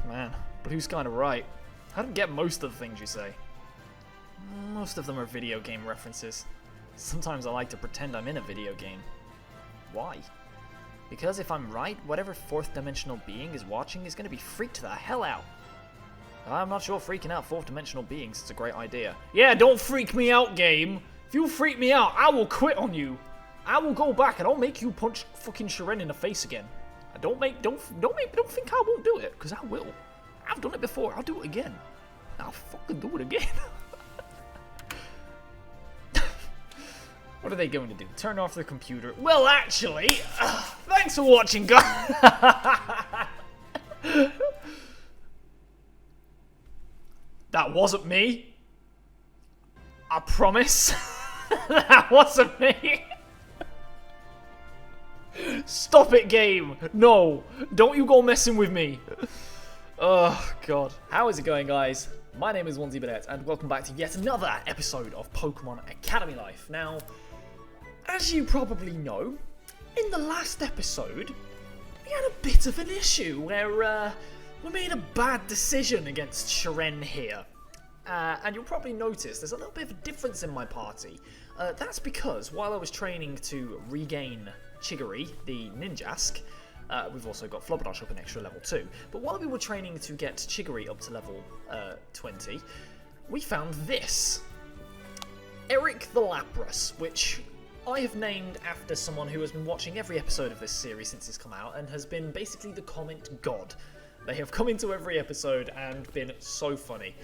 Man, Blue's kind of right. I don't get most of the things you say. Most of them are video game references. Sometimes I like to pretend I'm in a video game. Why? Because if I'm right, whatever fourth dimensional being is watching is going to be freaked the hell out. I'm not sure freaking out fourth dimensional beings is a great idea. Yeah, don't freak me out, game. If you freak me out, I will quit on you. I will go back and I'll make you punch fucking Shiren in the face again. Don't think I won't do it, because I will. I've done it before. I'll do it again. I'll fucking do it again. What are they going to do? Turn off their computer? Well, actually, thanks for watching, guys. That wasn't me. I promise. That wasn't me. Stop it, game. No, don't you go messing with me. Oh, God. How is it going, guys? My name is OnesieBanette, and welcome back to yet another episode of Pokemon Academy Life. Now, as you probably know, in the last episode, we had a bit of an issue where we made a bad decision against Shiren here. And you'll probably notice there's a little bit of a difference in my party. That's because while I was training to regain Chigiri, the Ninjask, we've also got Flubberdash up an extra level 2. But while we were training to get Chigiri up to level 20, we found this. Eric the Lapras, which I have named after someone who has been watching every episode of this series since it's come out and has been basically the comment god. They have come into every episode and been so funny.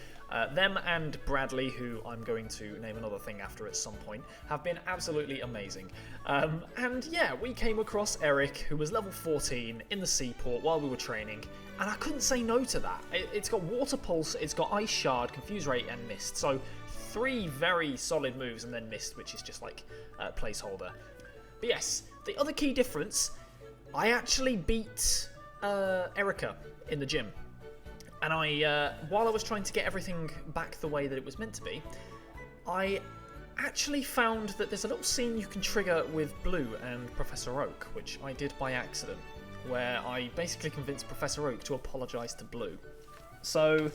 Them and Bradley, who I'm going to name another thing after at some point, have been absolutely amazing. And yeah, we came across Eric, who was level 14 in the Seaport while we were training, and I couldn't say no to that. It's got Water Pulse, it's got Ice Shard, Confuse Ray, and Mist. So 3 very solid moves, and then Mist, which is just like a placeholder. But yes, the other key difference, I actually beat Erica in the gym. And while I was trying to get everything back the way that it was meant to be, I actually found that there's a little scene you can trigger with Blue and Professor Oak, which I did by accident, where I basically convinced Professor Oak to apologise to Blue. So,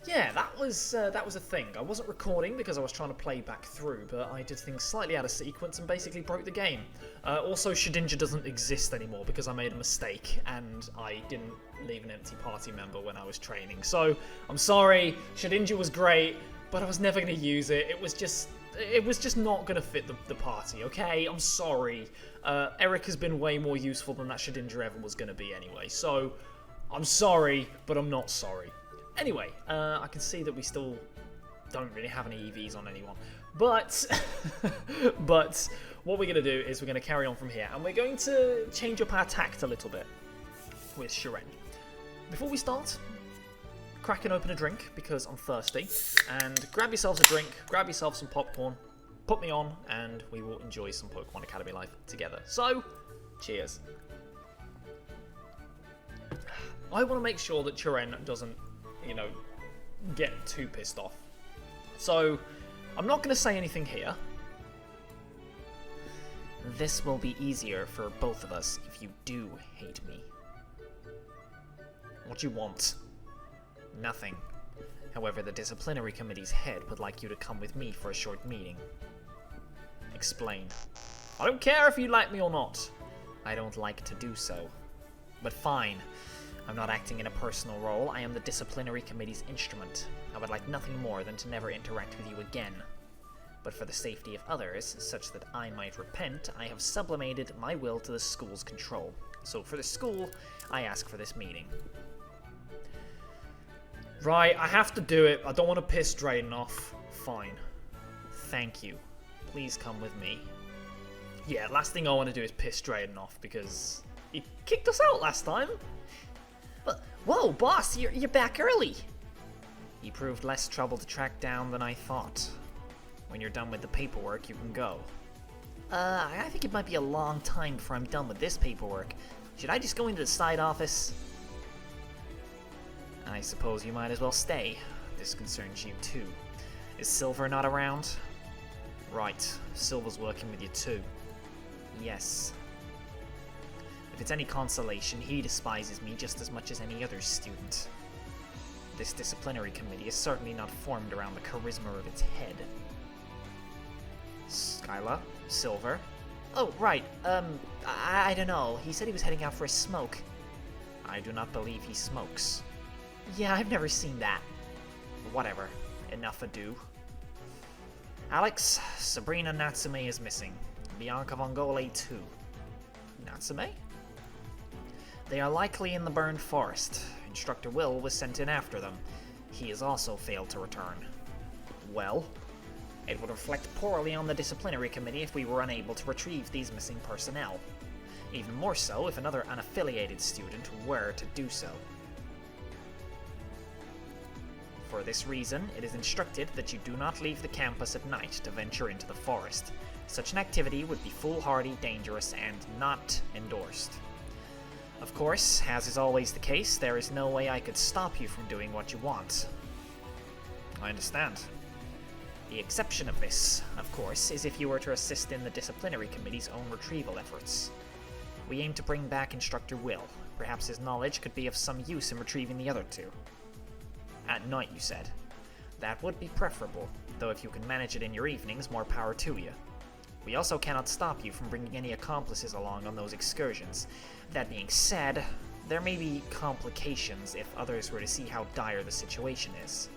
yeah, that was a thing. I wasn't recording because I was trying to play back through, but I did things slightly out of sequence and basically broke the game. Also, Shedinja doesn't exist anymore because I made a mistake and I didn't leave an empty party member when I was training. So, I'm sorry, Shedinja was great, but I was never going to use it. It was just not going to fit the party, okay? I'm sorry. Eric has been way more useful than that Shedinja ever was going to be anyway. So, I'm sorry, but I'm not sorry. Anyway, I can see that we still don't really have any EVs on anyone. But what we're going to do is we're going to carry on from here. And we're going to change up our tact a little bit with Shiren. Before we start, cracking open a drink because I'm thirsty. And grab yourselves a drink, grab yourself some popcorn, put me on, and we will enjoy some Pokemon Academy Life together. So, cheers. I want to make sure that Shiren doesn't, get too pissed off. So, I'm not going to say anything here. This will be easier for both of us if you do hate me. What do you want? Nothing. However, the Disciplinary Committee's head would like you to come with me for a short meeting. Explain. I don't care if you like me or not. I don't like to do so. But fine. I'm not acting in a personal role, I am the Disciplinary Committee's instrument. I would like nothing more than to never interact with you again. But for the safety of others, such that I might repent, I have sublimated my will to the school's control. So for the school, I ask for this meeting. Right, I have to do it. I don't want to piss Drayden off. Fine. Thank you. Please come with me. Yeah, last thing I want to do is piss Drayden off, because he kicked us out last time. Whoa, boss, you're back early. He proved less trouble to track down than I thought. When you're done with the paperwork, you can go. I think it might be a long time before I'm done with this paperwork. Should I just go into the side office? I suppose you might as well stay. This concerns you too. Is Silver not around? Right, Silver's working with you too. Yes. If it's any consolation, he despises me just as much as any other student. this disciplinary committee is certainly not formed around the charisma of its head. Skyla? Silver? Oh, right, I don't know. He said he was heading out for a smoke. I do not believe he smokes. Yeah, I've never seen that. Whatever. Enough ado. Alex, Sabrina Natsume is missing. Bianca Vongole too. Natsume? They are likely in the burned forest. Instructor Will was sent in after them. He has also failed to return. Well, it would reflect poorly on the disciplinary committee if we were unable to retrieve these missing personnel. Even more so if another unaffiliated student were to do so. For this reason, it is instructed that you do not leave the campus at night to venture into the forest. Such an activity would be foolhardy, dangerous, and not endorsed. Of course, as is always the case, there is no way I could stop you from doing what you want. I understand. The exception of this, of course, is if you were to assist in the disciplinary committee's own retrieval efforts. We aim to bring back Instructor Will. Perhaps his knowledge could be of some use in retrieving the other two. At night, you said. That would be preferable, though if you can manage it in your evenings, more power to you. We also cannot stop you from bringing any accomplices along on those excursions. That being said, there may be complications if others were to see how dire the situation is.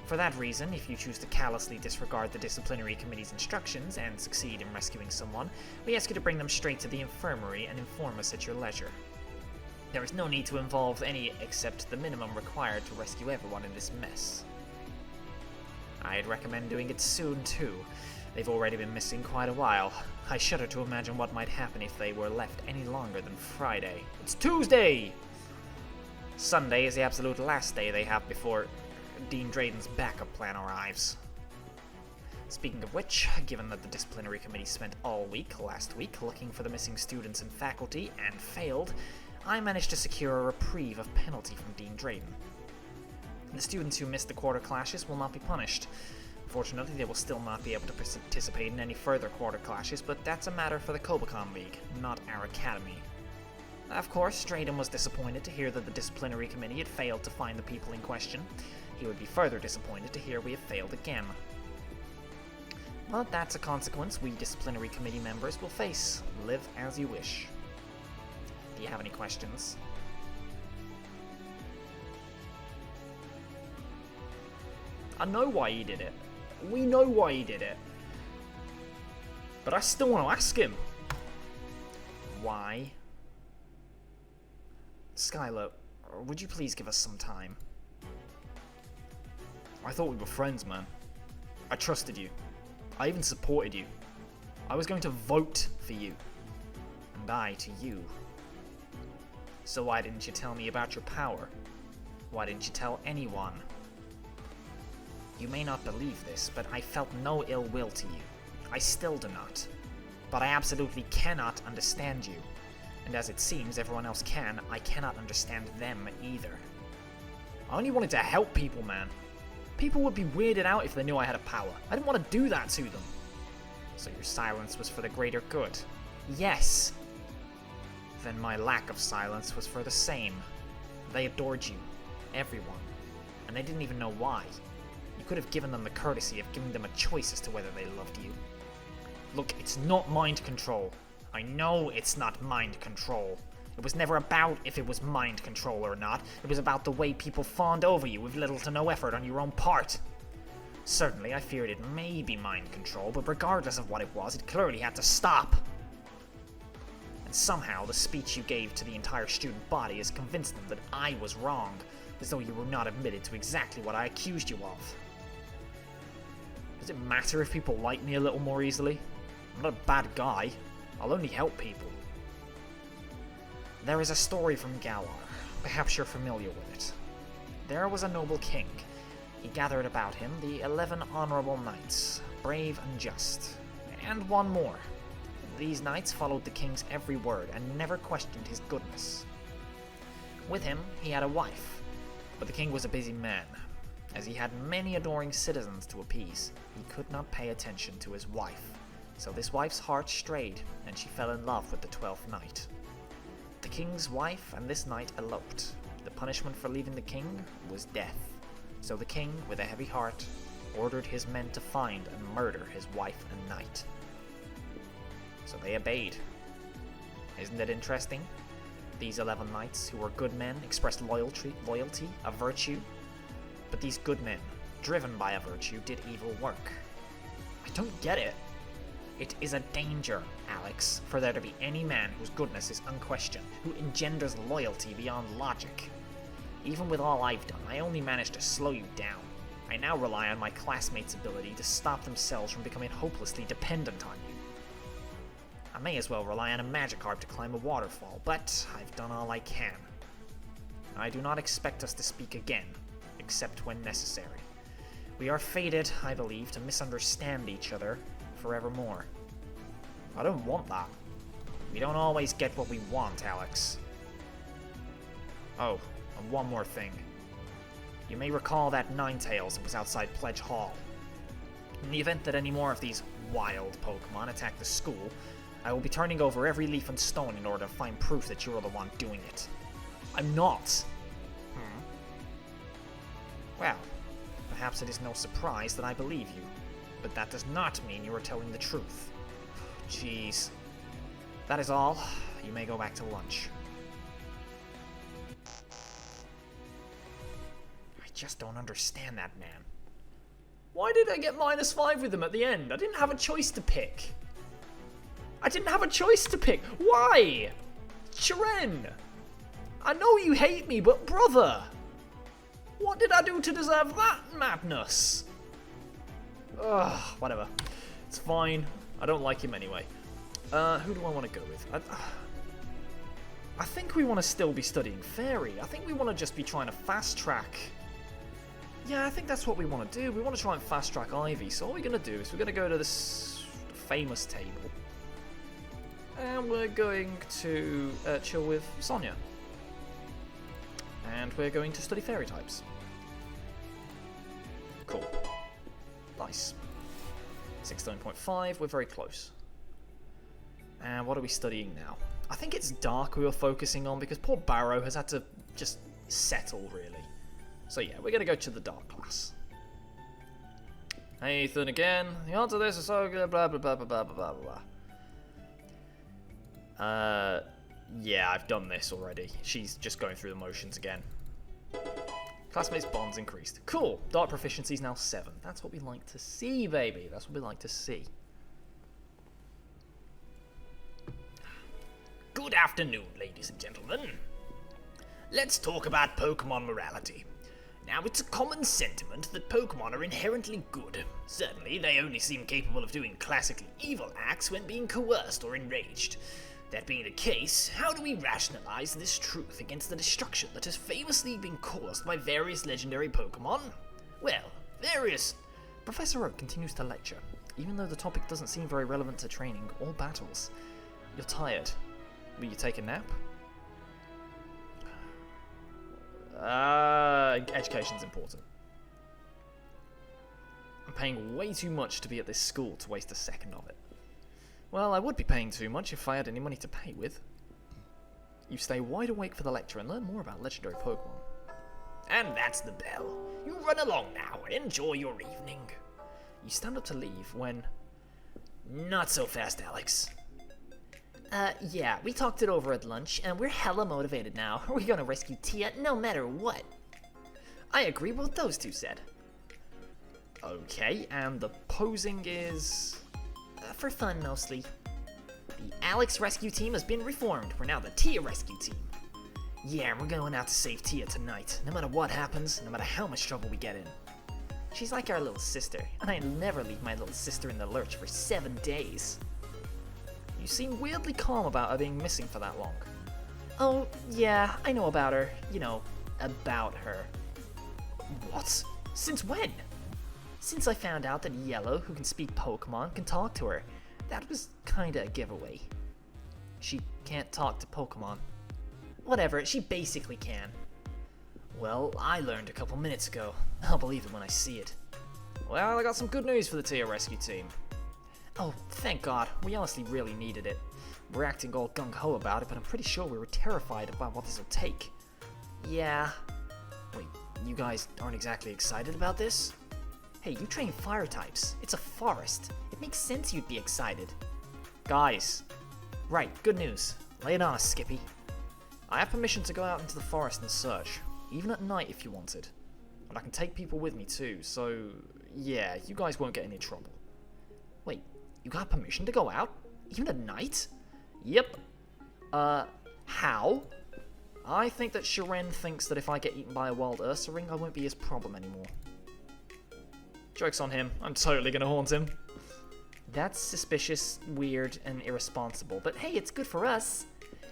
For that reason, if you choose to callously disregard the disciplinary committee's instructions and succeed in rescuing someone, we ask you to bring them straight to the infirmary and inform us at your leisure. There is no need to involve any except the minimum required to rescue everyone in this mess. I'd recommend doing it soon, too. They've already been missing quite a while. I shudder to imagine what might happen if they were left any longer than Friday. It's Tuesday! Sunday is the absolute last day they have before Dean Drayden's backup plan arrives. Speaking of which, given that the disciplinary committee spent all week last week looking for the missing students and faculty and failed, I managed to secure a reprieve of penalty from Dean Drayden. The students who missed the quarter clashes will not be punished. Unfortunately, they will still not be able to participate in any further quarter clashes, but that's a matter for the Kobacon League, not our academy. Of course, Drayden was disappointed to hear that the disciplinary committee had failed to find the people in question. He would be further disappointed to hear we have failed again. But that's a consequence we disciplinary committee members will face. Live as you wish. Do you have any questions? I know why he did it. We know why he did it. But I still want to ask him. Why? Skyla, would you please give us some time? I thought we were friends, man. I trusted you. I even supported you. I was going to vote for you. And I to you. So why didn't you tell me about your power? Why didn't you tell anyone? You may not believe this, but I felt no ill will to you. I still do not. But I absolutely cannot understand you. And as it seems everyone else can, I cannot understand them either. I only wanted to help people, man. People would be weirded out if they knew I had a power. I didn't want to do that to them. So your silence was for the greater good? Yes. Then my lack of silence was for the same. They adored you. Everyone. And they didn't even know why. You could have given them the courtesy of giving them a choice as to whether they loved you. Look, it's not mind control. I know it's not mind control. It was never about if it was mind control or not. It was about the way people fawned over you with little to no effort on your own part. Certainly, I feared it may be mind control, but regardless of what it was, it clearly had to stop. And somehow, the speech you gave to the entire student body has convinced them that I was wrong, as though you were not admitted to exactly what I accused you of. Does it matter if people like me a little more easily? I'm not a bad guy. I'll only help people. There is a story from Galar. Perhaps you're familiar with it. There was a noble king. He gathered about him the 11 honorable knights, brave and just, and one more. These knights followed the king's every word and never questioned his goodness. With him, he had a wife, but the king was a busy man. As he had many adoring citizens to appease, he could not pay attention to his wife. So this wife's heart strayed, and she fell in love with the 12th knight. The king's wife and this knight eloped. The punishment for leaving the king was death. So the king, with a heavy heart, ordered his men to find and murder his wife and knight. So they obeyed. Isn't it interesting? These 11 knights, who were good men, expressed loyalty, a virtue. But these good men, driven by a virtue, did evil work. I don't get it. It is a danger, Alex, for there to be any man whose goodness is unquestioned, who engenders loyalty beyond logic. Even with all I've done, I only managed to slow you down. I now rely on my classmates' ability to stop themselves from becoming hopelessly dependent on you. I may as well rely on a Magikarp to climb a waterfall, but I've done all I can. I do not expect us to speak again, except when necessary. We are fated, I believe, to misunderstand each other forevermore. I don't want that. We don't always get what we want, Alex. Oh, and one more thing. You may recall that Ninetales was outside Pledge Hall. In the event that any more of these wild Pokemon attack the school, I will be turning over every leaf and stone in order to find proof that you're the one doing it. I'm not. Well, perhaps it is no surprise that I believe you, but that does not mean you are telling the truth. Jeez. That is all. You may go back to lunch. I just don't understand that man. Why did I get -5 with him at the end? I didn't have a choice to pick. Why? Chiren! I know you hate me, but brother! What did I do to deserve that madness? Ugh, whatever. It's fine. I don't like him anyway. Who do I want to go with? I think we want to still be studying Fairy. I think we want to just be trying to fast track. Yeah, I think that's what we want to do. We want to try and fast track Ivy. So all we're going to do is we're going to go to this famous table. And we're going to chill with Sonia. And we're going to study Fairy types. Cool. Nice. 16.5, we're very close. And what are we studying now? I think it's Dark we were focusing on because poor Barrow has had to just settle, really. So yeah, we're going to go to the Dark class. Hey, Ethan again. The answer to this is so good, blah, blah, blah, blah, blah, blah, blah. Yeah, I've done this already. She's just going through the motions again. Classmates' bonds increased. Cool. Dark proficiency is now 7. That's what we like to see, baby. That's what we like to see. Good afternoon, ladies and gentlemen. Let's talk about Pokemon morality. Now, it's a common sentiment that Pokemon are inherently good. Certainly, they only seem capable of doing classically evil acts when being coerced or enraged. That being the case, how do we rationalize this truth against the destruction that has famously been caused by various legendary Pokemon? Well, various... Professor Oak continues to lecture, even though the topic doesn't seem very relevant to training or battles. You're tired. Will you take a nap? Education's important. I'm paying way too much to be at this school to waste a second of it. Well, I would be paying too much if I had any money to pay with. You stay wide awake for the lecture and learn more about legendary Pokemon. And that's the bell. You run along now and enjoy your evening. You stand up to leave when... Not so fast, Alex. Yeah, we talked it over at lunch, and we're hella motivated now. We're gonna rescue Tia no matter what. I agree with what those two said. Okay, and the posing is... For fun, mostly. The Alex rescue team has been reformed. We're now the Tia rescue team. Yeah, we're going out to save Tia tonight. No matter what happens, no matter how much trouble we get in. She's like our little sister, and I'll never leave my little sister in the lurch for 7 days. You seem weirdly calm about her being missing for that long. Oh, yeah, I know about her. You know, about her. What? Since when? Since I found out that Yellow, who can speak Pokemon, can talk to her. That was kinda a giveaway. She can't talk to Pokemon. Whatever, she basically can. Well, I learned a couple minutes ago. I'll believe it when I see it. Well, I got some good news for the Tia rescue team. Oh, thank God. We honestly really needed it. We're acting all gung-ho about it, but I'm pretty sure we were terrified about what this will take. Yeah. Wait, you guys aren't exactly excited about this? Hey, you train fire types. It's a forest. It makes sense you'd be excited. Guys, Right, good news. Lay it on us, Skippy. I have permission to go out into the forest and search, even at night if you wanted. And I can take people with me too, so yeah, you guys won't get in any trouble. Wait, you got permission to go out? Even at night? Yep. How? I think that Shiren thinks that if I get eaten by a wild Ursaring, I won't be his problem anymore. Joke's on him. I'm totally gonna haunt him. That's suspicious, weird, and irresponsible, but hey, it's good for us.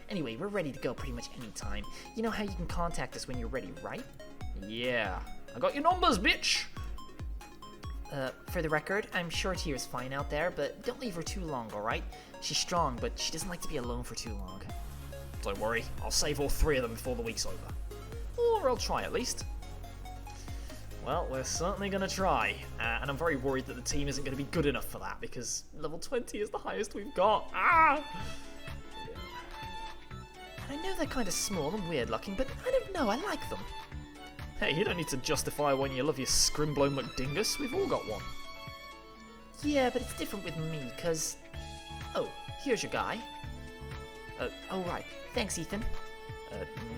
Anyway, we're ready to go pretty much any time. You know how you can contact us when you're ready, right? Yeah. I got your numbers, bitch! For the record, I'm sure Tira's fine out there, but don't leave her too long, alright? She's strong, but she doesn't like to be alone for too long. Don't worry, I'll save all 3 of them before the week's over. Or I'll try at least. Well, we're certainly going to try, and I'm very worried that the team isn't going to be good enough for that, because level 20 is the highest we've got. Ah! And I know they're kind of small and weird looking, but I don't know, I like them. Hey, you don't need to justify when you love your Scrimblow McDingus, we've all got one. Yeah, but it's different with me, cause... Oh, here's your guy. Oh right, thanks Ethan.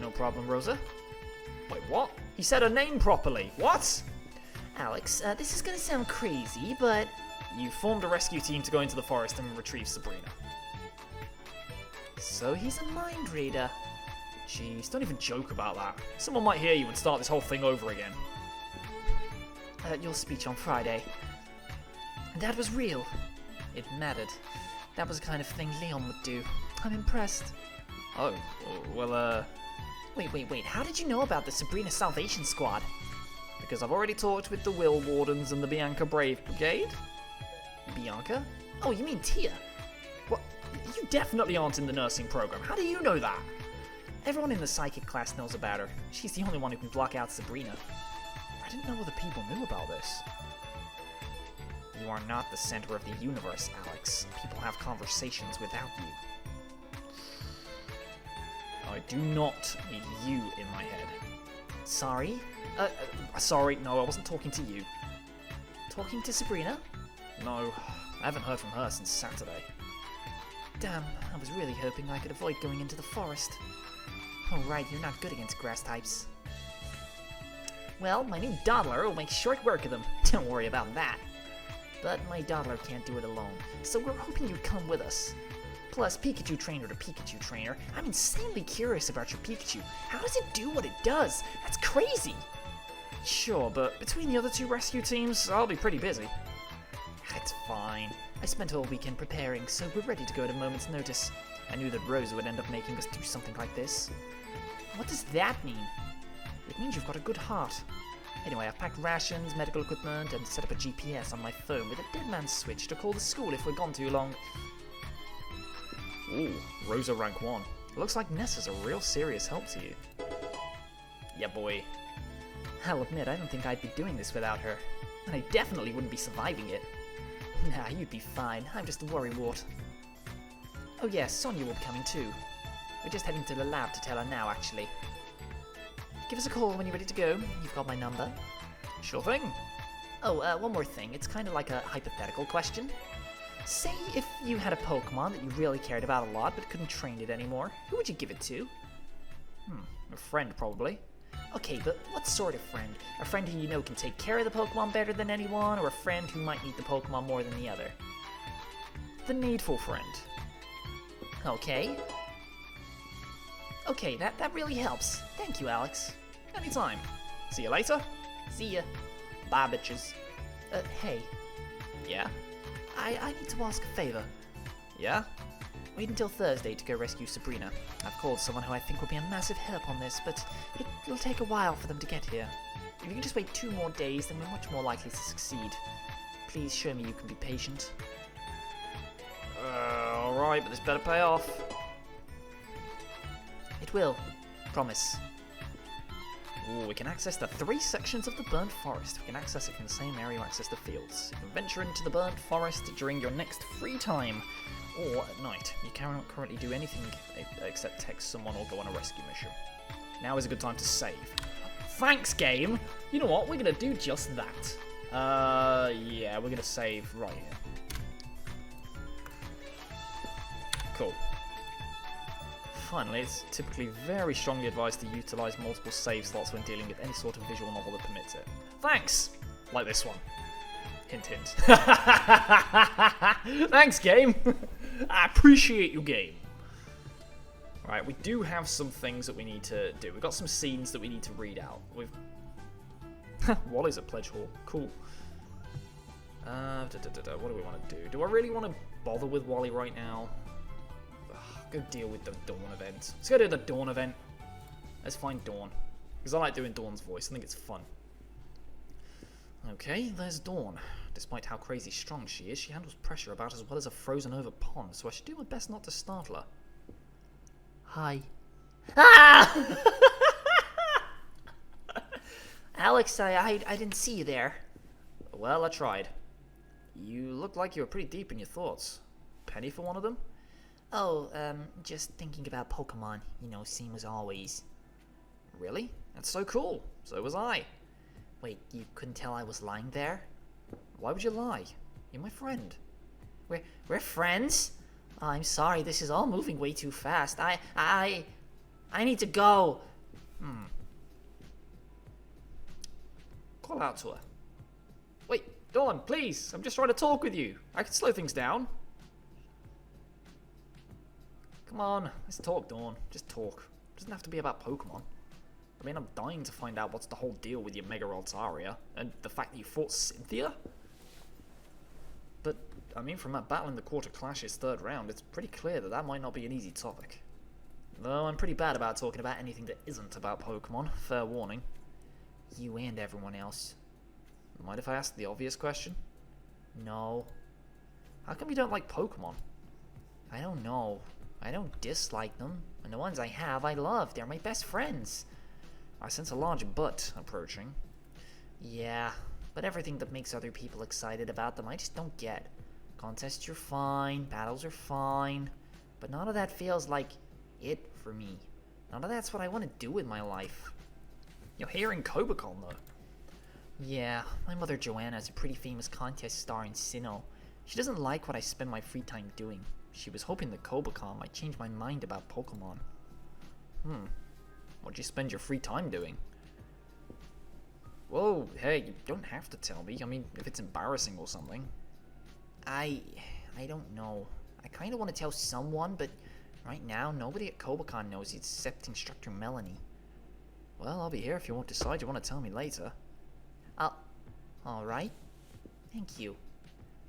No problem, Rosa. Wait, what? He said her name properly. What? Alex, this is gonna sound crazy, but... You formed a rescue team to go into the forest and retrieve Sabrina. So he's a mind reader. Jeez, don't even joke about that. Someone might hear you and start this whole thing over again. Your speech on Friday. That was real. It mattered. That was the kind of thing Leon would do. I'm impressed. Oh, well, Wait, how did you know about the Sabrina Salvation Squad? because I've already talked with the Will Wardens and the Bianca Brave Brigade. Bianca? Oh, you mean Tia? What? You definitely aren't in the nursing program. How do you know that? Everyone in the psychic class knows about her. She's the only one who can block out Sabrina. I didn't know other people knew about this. You are not the center of the universe, Alex. People have conversations without you. I do not need you in my head. Sorry? Sorry, no, I wasn't talking to you. Talking to Sabrina? No, I haven't heard from her since Saturday. Damn, I was really hoping I could avoid going into the forest. Oh right, you're not good against grass types. Well, my new dawdler will make short work of them. Don't worry about that. But my dawdler can't do it alone, so we're hoping you'd come with us. Plus, Pikachu trainer to Pikachu trainer, I'm insanely curious about your Pikachu. How does it do what it does? That's crazy! Sure, but between the other two rescue teams, I'll be pretty busy. It's fine. I spent all weekend preparing, so we're ready to go at a moment's notice. I knew that Rosa would end up making us do something like this. What does that mean? It means you've got a good heart. Anyway, I've packed rations, medical equipment, and set up a GPS on my phone with a dead man's switch to call the school if we're gone too long. Ooh, Rosa rank 1. Looks like Nessa's a real serious help to you. Yeah, boy. I'll admit, I don't think I'd be doing this without her. And I definitely wouldn't be surviving it. Nah, you'd be fine. I'm just a worrywart. Oh yeah, Sonia will be coming too. We're just heading to the lab to tell her now, actually. Give us a call when you're ready to go. You've got my number. Sure thing. Oh, one more thing. It's kind of like a hypothetical question. Say if you had a Pokemon that you really cared about a lot but couldn't train it anymore, who would you give it to? A friend, probably. Okay, but what sort of friend? A friend who you know can take care of the Pokemon better than anyone, or a friend who might need the Pokemon more than the other? The needful friend. Okay. Okay, that really helps. Thank you, Alex. Anytime. See you later. See ya. Bye, bitches. Hey. Yeah? I need to ask a favor. Yeah? Wait until Thursday to go rescue Sabrina. I've called someone who I think will be a massive help on this, but it'll take a while for them to get here. If you can just wait 2 more days, then we're much more likely to succeed. Please show me you can be patient. Alright, but this better pay off. It will. Promise. Ooh, we can access the 3 sections of the burnt forest. We can access it from the same area you access the fields. You can venture into the burnt forest during your next free time, or at night. You cannot currently do anything except text someone or go on a rescue mission. now is a good time to save. Thanks, game. You know what? We're going to do just that. Yeah, we're going to save right here. Cool. Finally, it's typically very strongly advised to utilize multiple save slots when dealing with any sort of visual novel that permits it. Thanks! Like this one. Hint, hint. Thanks, game! I appreciate you, game. Right, we do have some things that we need to do. We've got some scenes that we need to read out. Wally's at Pledge Hall. Cool. What do we want to do? Do I really want to bother with Wally right now? Go deal with the Dawn event. Let's go do the Dawn event. Let's find Dawn. Because I like doing Dawn's voice. I think it's fun. Okay, there's Dawn. Despite how crazy strong she is, she handles pressure about as well as a frozen over pond, so I should do my best not to startle her. Hi. Ah! Alex, I didn't see you there. Well, I tried. You look like you were pretty deep in your thoughts. Penny for one of them? Oh, just thinking about Pokemon, you know, same as always. Really? That's so cool. So was I. Wait, you couldn't tell I was lying there? Why would you lie? You're my friend. We're friends? Oh, I'm sorry, this is all moving way too fast. I need to go. Call out to her. Wait, Dawn, please. I'm just trying to talk with you. I can slow things down. Come on, let's talk, Dawn. Just talk. It doesn't have to be about Pokemon. I mean, I'm dying to find out what's the whole deal with your Mega Altaria, and the fact that you fought Cynthia? But, I mean, from that battle in the Quarter Clash's third round, it's pretty clear that that might not be an easy topic. Though I'm pretty bad about talking about anything that isn't about Pokemon, fair warning. You and everyone else. Mind if I ask the obvious question? No. How come you don't like Pokemon? I don't know. I don't dislike them, and the ones I have I love. They're my best friends. I sense a large but approaching. Yeah, but everything that makes other people excited about them I just don't get. Contests are fine, battles are fine, but none of that feels like it for me. None of that's what I want to do with my life. You're here in Cobacon, though. Yeah, my mother Joanna is a pretty famous contest star in Sinnoh. She doesn't like what I spend my free time doing. She was hoping that Cobacon might change my mind about Pokemon. What'd you spend your free time doing? Whoa, hey, you don't have to tell me. I mean, if it's embarrassing or something. I don't know. I kind of want to tell someone, but right now, nobody at Cobacon knows except Instructor Melanie. Well, I'll be here if you decide you want to tell me later. Alright. Thank you.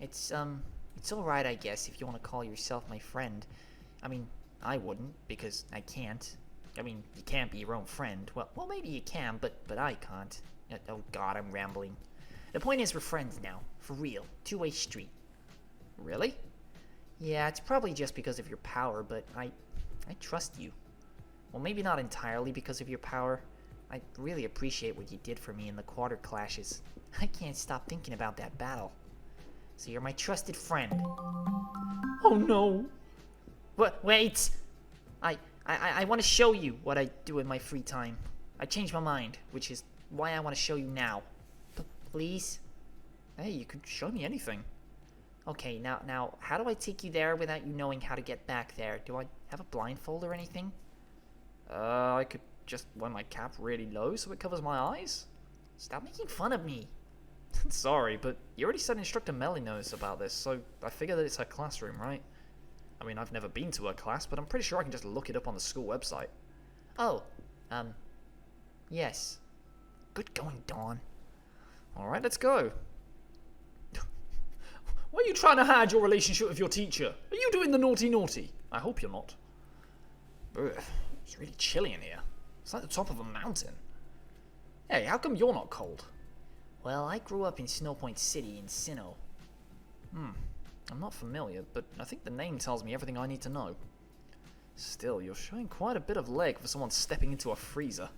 It's alright, I guess, if you want to call yourself my friend. I mean, I wouldn't, because I can't. I mean, you can't be your own friend. Well, maybe you can, but I can't. Oh god, I'm rambling. The point is, we're friends now. For real. Two-way street. Really? Yeah, it's probably just because of your power, but I trust you. Well, maybe not entirely because of your power. I really appreciate what you did for me in the Quarter Clashes. I can't stop thinking about that battle. So you're my trusted friend. Oh no. Wait! I want to show you what I do in my free time. I changed my mind, which is why I want to show you now. Please? Hey, you could show me anything. Okay, now, how do I take you there without you knowing how to get back there? Do I have a blindfold or anything? I could just wear my cap really low so it covers my eyes. Stop making fun of me. Sorry, but you already said Instructor Melly knows about this, so I figure that it's her classroom, right? I mean, I've never been to her class, but I'm pretty sure I can just look it up on the school website. Oh, yes. Good going, Dawn. Alright, let's go. Why are you trying to hide your relationship with your teacher? Are you doing the naughty? I hope you're not. Ugh, it's really chilly in here. It's like the top of a mountain. Hey, how come you're not cold? Well, I grew up in Snowpoint City in Sinnoh. I'm not familiar, but I think the name tells me everything I need to know. Still, you're showing quite a bit of leg for someone stepping into a freezer.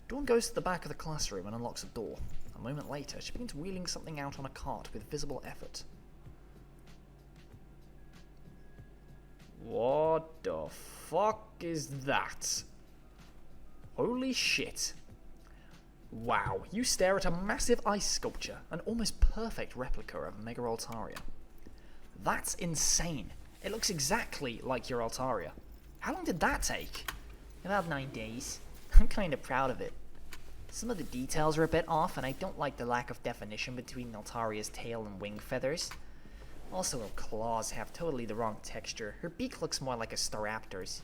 Dawn goes to the back of the classroom and unlocks a door. A moment later, she begins wheeling something out on a cart with visible effort. What the fuck is that? Holy shit. Wow, you stare at a massive ice sculpture, an almost perfect replica of Mega Altaria. That's insane. It looks exactly like your Altaria. How long did that take? About 9 days. I'm kind of proud of it. Some of the details are a bit off, and I don't like the lack of definition between Altaria's tail and wing feathers. Also, her claws have totally the wrong texture. Her beak looks more like a Staraptor's.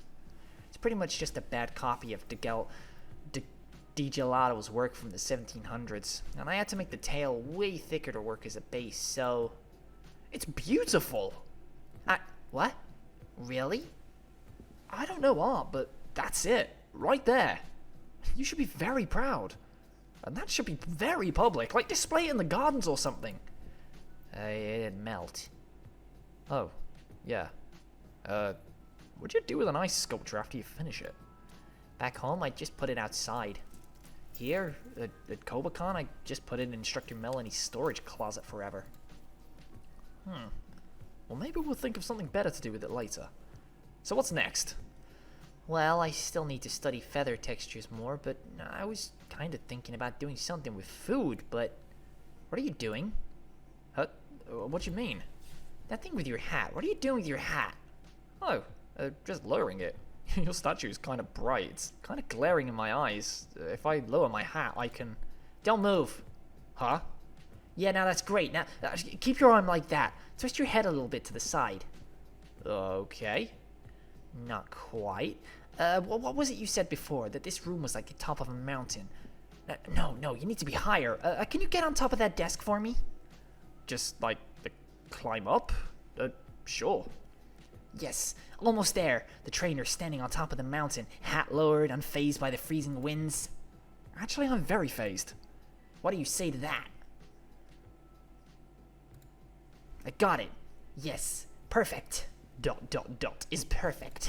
It's pretty much just a bad copy of DiGelato's work from the 1700s, and I had to make the tail way thicker to work as a base, so... It's beautiful! What? Really? I don't know art, but that's it. Right there. You should be very proud. And that should be very public. Like, display it in the gardens or something. It'd melt. Oh, yeah. What'd you do with an ice sculpture after you finish it? Back home, I just put it outside. Here, at Kobacon, I just put it in Instructor Melanie's storage closet forever. Well, maybe we'll think of something better to do with it later. So what's next? Well, I still need to study feather textures more, but I was kind of thinking about doing something with food, but... What are you doing? What do you mean? That thing with your hat. What are you doing with your hat? Oh, just lowering it. Your statue is kind of bright. It's kind of glaring in my eyes. If I lower my hat, I can... Don't move. Huh? Yeah, now that's great. Now, keep your arm like that. Twist your head a little bit to the side. Okay. Not quite. What was it you said before? That this room was like the top of a mountain. No, you need to be higher. Can you get on top of that desk for me? Just, like, climb up? Sure. Yes, almost there. The trainer standing on top of the mountain, hat lowered, unfazed by the freezing winds. Actually, I'm very phased. What do you say to that? I got it. Yes, perfect. ... is perfect.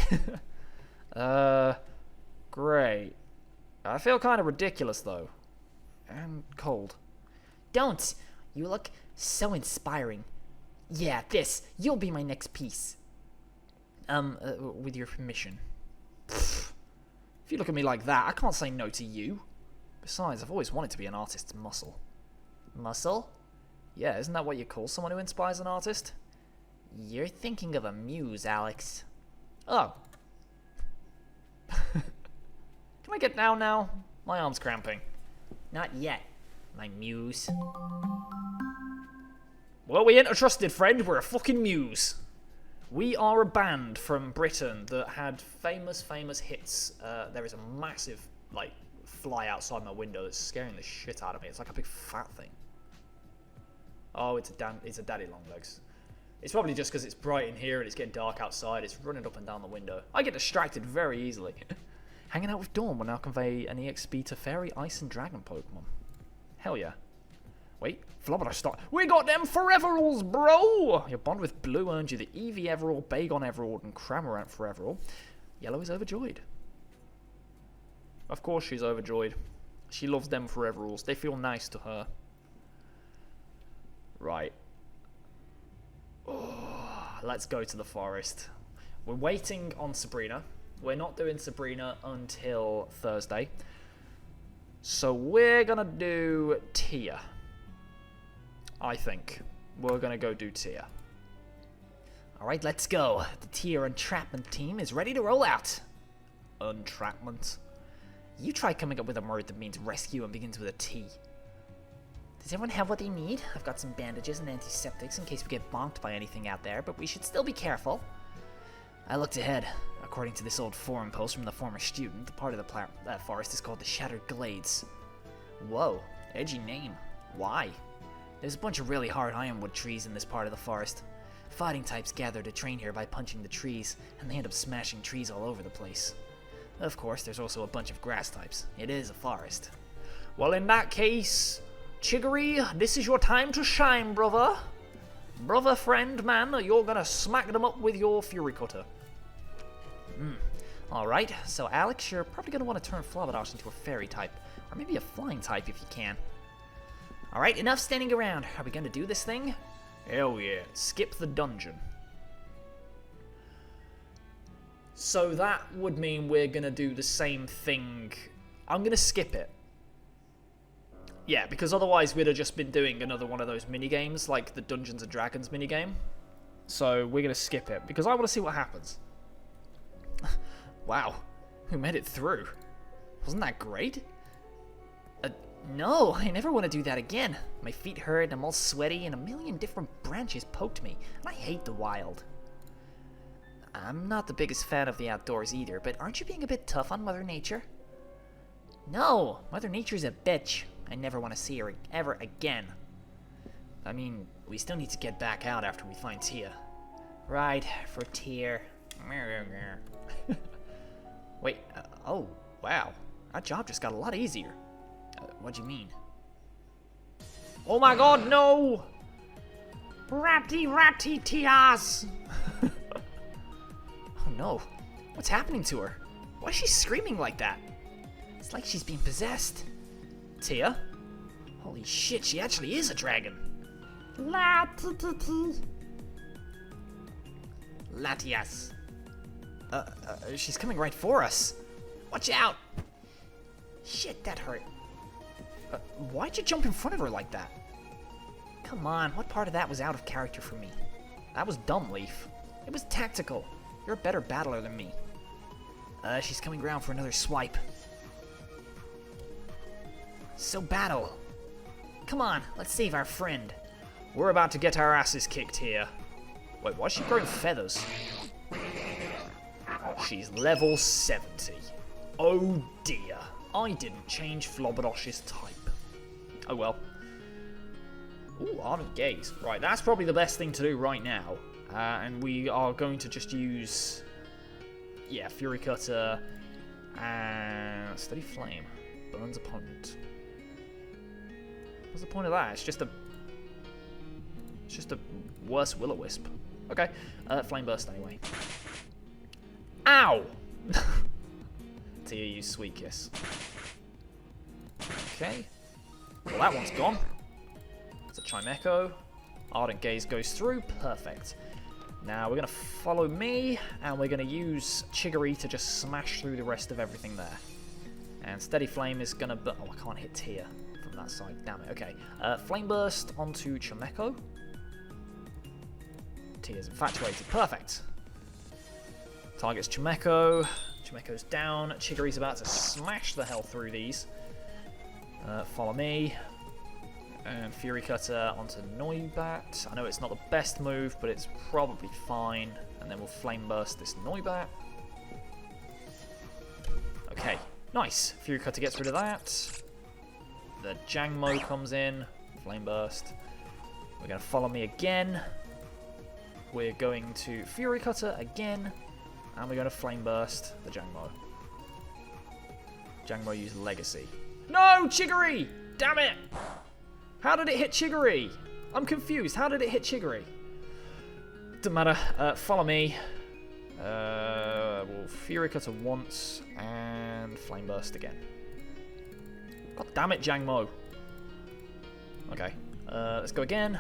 Great. I feel kind of ridiculous, though. And cold. Don't! You look so inspiring. Yeah, you'll be my next piece. With your permission. If you look at me like that, I can't say no to you. Besides, I've always wanted to be an artist's muscle. Muscle? Yeah, isn't that what you call someone who inspires an artist? You're thinking of a muse, Alex. Oh. Can I get down now? My arm's cramping. Not yet, my muse. Well, we ain't a trusted friend, we're a fucking muse. We are a band from Britain that had famous hits. There is a massive, fly outside my window that's scaring the shit out of me. It's like a big fat thing. Oh, it's a daddy long legs. It's probably just because it's bright in here and it's getting dark outside. It's running up and down the window. I get distracted very easily. Hanging out with Dawn will now convey an EXP to Fairy, Ice, and Dragon Pokemon. Hell yeah. Wait, Flubber stop. We got them Foreveralls, bro! Your bond with Blue earned you the Eevee Everall, Bagon Everall, and Cramorant Foreverall. Yellow is overjoyed. Of course she's overjoyed. She loves them Foreveralls. They feel nice to her. Right. Oh, let's go to the forest. We're waiting on Sabrina. We're not doing Sabrina until Thursday. So we're gonna do Tia. I think. We're gonna go do Tia. Alright, let's go. The Tia entrapment team is ready to roll out. Entrapment? You try coming up with a word that means rescue and begins with a T. Does everyone have what they need? I've got some bandages and antiseptics in case we get bonked by anything out there, but we should still be careful. I looked ahead. According to this old forum post from the former student, the part of the forest is called the Shattered Glades. Whoa, edgy name. Why? There's a bunch of really hard ironwood trees in this part of the forest. Fighting types gather to train here by punching the trees, and they end up smashing trees all over the place. Of course, there's also a bunch of grass types. It is a forest. Well, in that case, Chiggery, this is your time to shine, brother. Brother, friend, man, you're gonna smack them up with your Fury Cutter. Alright, so Alex, you're probably gonna want to turn Flabberdash into a fairy type, or maybe a flying type if you can. Alright, enough standing around. Are we gonna do this thing? Hell yeah, skip the dungeon. So that would mean we're gonna do the same thing I'm going to skip it. Yeah, because otherwise we'd have just been doing another one of those mini-games, like the Dungeons & Dragons mini-game. So we're going to skip it, because I want to see what happens. Wow, we made it through. Wasn't that great? No, I never want to do that again. My feet hurt, I'm all sweaty, and a million different branches poked me, and I hate the wild. I'm not the biggest fan of the outdoors either, but aren't you being a bit tough on Mother Nature? No, Mother Nature's a bitch. I never want to see her ever again. I mean, we still need to get back out after we find Tia. Right, for Tia. Wait, oh, wow. Our job just got a lot easier. What do you mean? Oh my god, no! Ratty Tias! Oh no, what's happening to her? Why is she screaming like that? It's like she's being possessed. Tia? Holy shit, she actually is a dragon. Latias. She's coming right for us. Watch out! Shit, that hurt. Why'd you jump in front of her like that? Come on, what part of that was out of character for me? That was dumb, Leaf. It was tactical. You're a better battler than me. She's coming round for another swipe. So battle. Come on, let's save our friend. We're about to get our asses kicked here. Wait, why is she growing feathers? She's level 70. Oh dear. I didn't change Flobberdosh's type. Oh well. Ooh, Ardent Gaze. Right, that's probably the best thing to do right now. And we are going to just use... Yeah, Fury Cutter and Steady Flame. Burns opponent. What's the point of that? It's just a worse Will-O-Wisp. Okay, Flame Burst anyway. Ow! Tia, use Sweet Kiss. Okay. Well, that one's gone. It's a Chimecho. Ardent Gaze goes through. Perfect. Now we're going to follow me, and we're going to use Chiggery to just smash through the rest of everything there. And Steady Flame is going to... Oh, I can't hit Tia from that side. Damn it. Okay. Flame Burst onto Chimecho. Tia's infatuated. Perfect. Targets Chimecho. Chimecho's down. Chiggery's about to smash the hell through these. Follow me. And Fury Cutter onto Noibat. I know it's not the best move, but it's probably fine. And then we'll Flame Burst this Noibat. Okay, nice. Fury Cutter gets rid of that. The Jangmo comes in. Flame Burst. We're going to follow me again. We're going to Fury Cutter again. And we're going to Flame Burst the Jangmo. Jangmo used Legacy. No, Chiggery! Damn it! How did it hit Chiggery? I'm confused. How did it hit Chiggery? Doesn't matter. Follow me. We'll Fury Cutter once and Flame Burst again. God damn it, Jangmo. Okay. Let's go again.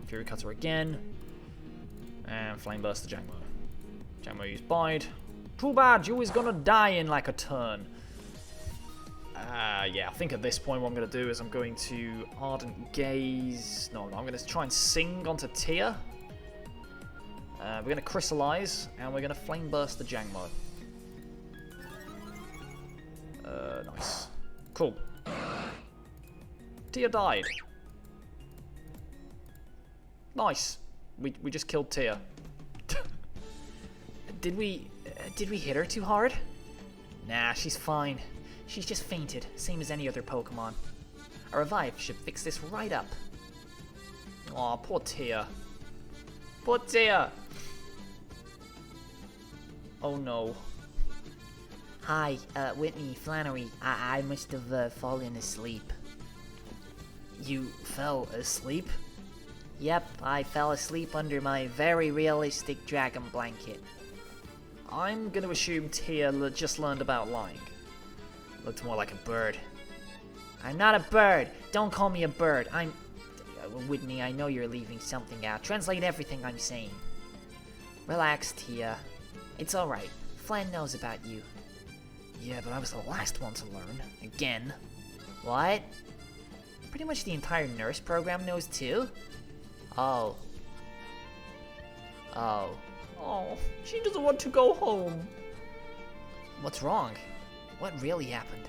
Fury Cutter again. And Flame Burst the Jangmo. Jangmo used Bide. Too bad, you always gonna die in like a turn. Yeah, I think at this point what I'm going to do is I'm going to Ardent Gaze... No, I'm going to try and sing onto Tia. We're going to Crystallize, and we're going to Flame Burst the Jangmo. Nice. Cool. Tia died. Nice. We just killed Tia. Did we hit her too hard? Nah, she's fine. She's just fainted, same as any other Pokemon. A revive should fix this right up. Aw, poor Tia. Poor Tia! Oh no. Hi, Whitney, Flannery. I must have fallen asleep. You fell asleep? Yep, I fell asleep under my very realistic dragon blanket. I'm going to assume Tia just learned about lying. Looked more like a bird. I'm not a bird. Don't call me a bird. I'm... Whitney, I know you're leaving something out. Translate everything I'm saying. Relax, Tia. It's alright. Flan knows about you. Yeah, but I was the last one to learn. Again. What? Pretty much the entire nurse program knows too? Oh. Oh. Oh, she doesn't want to go home. What's wrong? What really happened?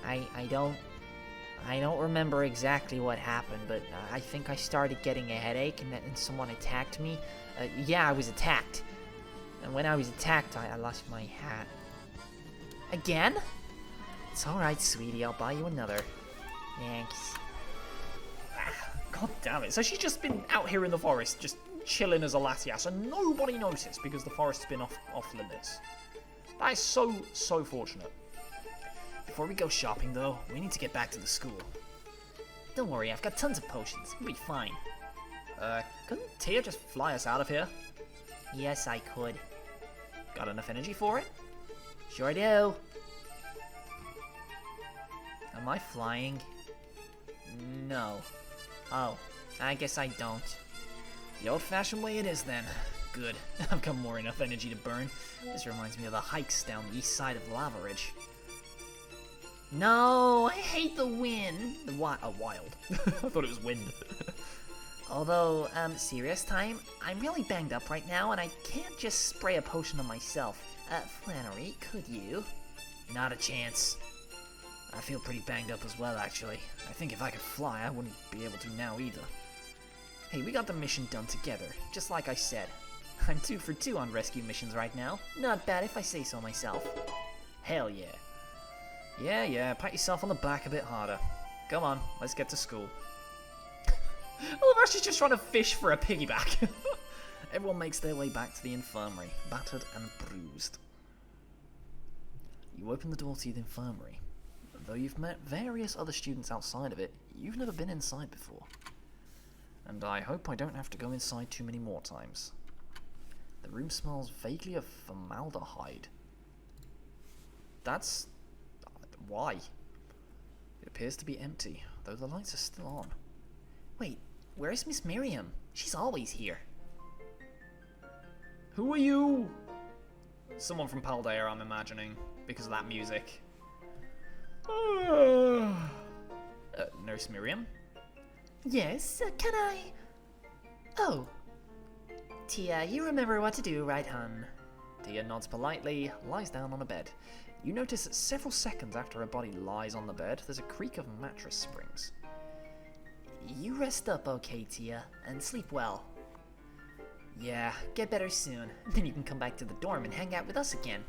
I don't remember exactly what happened, but I think I started getting a headache and someone attacked me. Yeah, I was attacked. And when I was attacked, I lost my hat. Again? It's alright, sweetie, I'll buy you another. Thanks. God damn it. So she's just been out here in the forest, just chilling as a Latias, and nobody noticed because the forest's been off limits. That is so fortunate. Before we go shopping, though, we need to get back to the school. Don't worry, I've got tons of potions. We'll be fine. Couldn't Tia just fly us out of here? Yes, I could. Got enough energy for it? Sure do. Am I flying? No. Oh, I guess I don't. The old-fashioned way it is, then. Good. I've got more enough energy to burn. This reminds me of the hikes down the east side of Lava Ridge. No, I hate the wind. Wild. I thought it was wind. Although, serious time, I'm really banged up right now, and I can't just spray a potion on myself. Flannery, could you? Not a chance. I feel pretty banged up as well, actually. I think if I could fly, I wouldn't be able to now either. Hey, we got the mission done together, just like I said. I'm 2 for 2 on rescue missions right now. Not bad if I say so myself. Hell yeah. Yeah, pat yourself on the back a bit harder. Come on, let's get to school. Oh, we're actually just trying to fish for a piggyback. Everyone makes their way back to the infirmary, battered and bruised. You open the door to the infirmary. Though you've met various other students outside of it, you've never been inside before. And I hope I don't have to go inside too many more times. The room smells vaguely of formaldehyde. That's... why? It appears to be empty, though the lights are still on. Wait, where's Miss Miriam? She's always here. Who are you? Someone from Paldea, I'm imagining, because of that music. Nurse Miriam? Yes, can I... Oh. Tia, you remember what to do, right, hun? Tia nods politely, lies down on a bed. You notice that several seconds after her body lies on the bed, there's a creak of mattress springs. You rest up, okay, Tia, and sleep well. Yeah, get better soon. Then you can come back to the dorm and hang out with us again.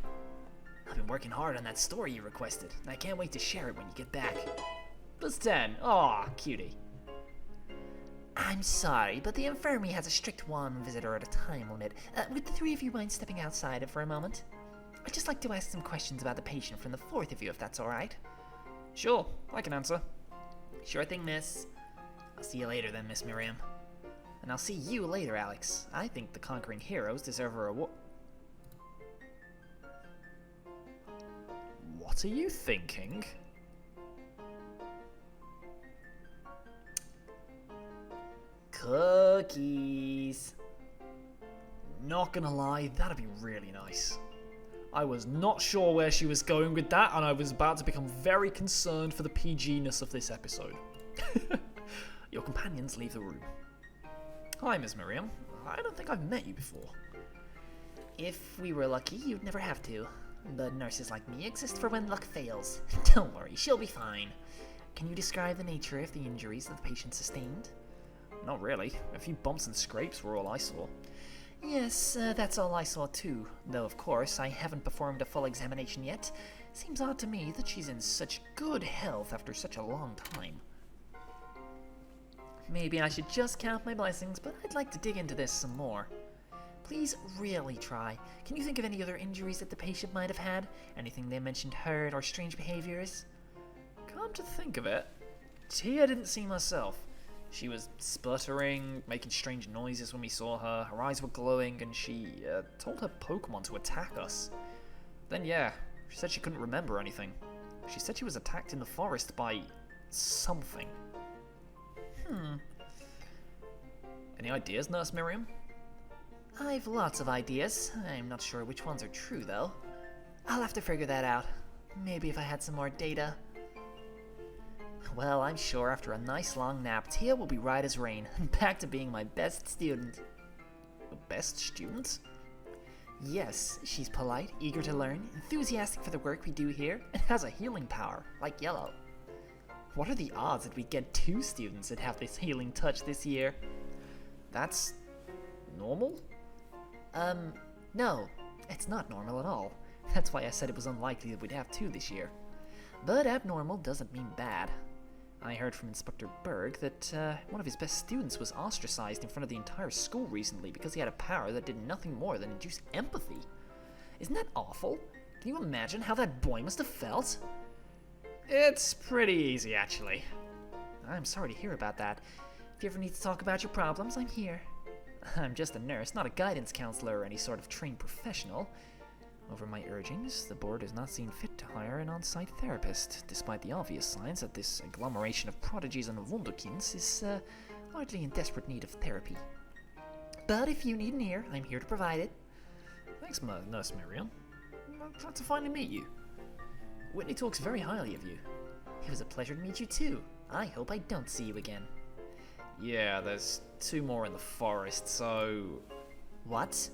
I've been working hard on that story you requested, and I can't wait to share it when you get back. +10. Aw, cutie. I'm sorry, but the infirmary has a strict one visitor at a time limit. Would the 3 of you mind stepping outside for a moment? I'd just like to ask some questions about the patient from the 4th of you, if that's alright. Sure, I can answer. Sure thing, miss. I'll see you later then, Miss Miriam. And I'll see you later, Alex. I think the conquering heroes deserve a reward. What are you thinking? Cookies. Not gonna lie, that'd be really nice. I was not sure where she was going with that, and I was about to become very concerned for the PG-ness of this episode. Your companions leave the room. Hi, Miss Miriam. I don't think I've met you before. If we were lucky, you'd never have to. But nurses like me exist for when luck fails. Don't worry, she'll be fine. Can you describe the nature of the injuries that the patient sustained? Not really. A few bumps and scrapes were all I saw. Yes, that's all I saw too. Though, of course, I haven't performed a full examination yet. Seems odd to me that she's in such good health after such a long time. Maybe I should just count my blessings, but I'd like to dig into this some more. Please really try. Can you think of any other injuries that the patient might have had? Anything they mentioned hurt or strange behaviors? Come to think of it, Tia didn't seem herself. She was sputtering, making strange noises when we saw her, her eyes were glowing, and she told her Pokemon to attack us. Then yeah, she said she couldn't remember anything. She said she was attacked in the forest by something. Any ideas, Nurse Miriam? I've lots of ideas. I'm not sure which ones are true, though. I'll have to figure that out. Maybe if I had some more data. Well, I'm sure after a nice long nap, Tia will be right as rain, and back to being my best student. Best student? Yes, she's polite, eager to learn, enthusiastic for the work we do here, and has a healing power, like Yellow. What are the odds that we get 2 students that have this healing touch this year? That's normal? No, it's not normal at all. That's why I said it was unlikely that we'd have 2 this year. But abnormal doesn't mean bad. I heard from Inspector Berg that one of his best students was ostracized in front of the entire school recently because he had a power that did nothing more than induce empathy. Isn't that awful? Can you imagine how that boy must have felt? It's pretty easy, actually. I'm sorry to hear about that. If you ever need to talk about your problems, I'm here. I'm just a nurse, not a guidance counselor or any sort of trained professional. Over my urgings, the board has not seen fit to hire an on-site therapist, despite the obvious signs that this agglomeration of prodigies and wunderkinds is hardly in desperate need of therapy. But if you need an ear, I'm here to provide it. Thanks, Nurse Miriam. I'm glad to finally meet you. Whitney talks very highly of you. It was a pleasure to meet you too. I hope I don't see you again. Yeah, there's 2 more in the forest, so... What?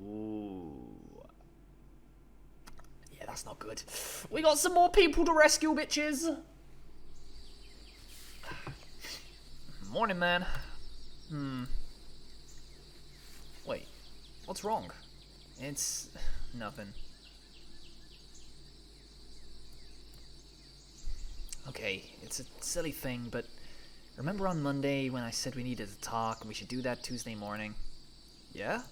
Ooh. Yeah, that's not good. We got some more people to rescue, bitches! Morning, man. Wait, what's wrong? It's nothing. Okay, it's a silly thing, but remember on Monday when I said we needed to talk and we should do that Tuesday morning? Yeah?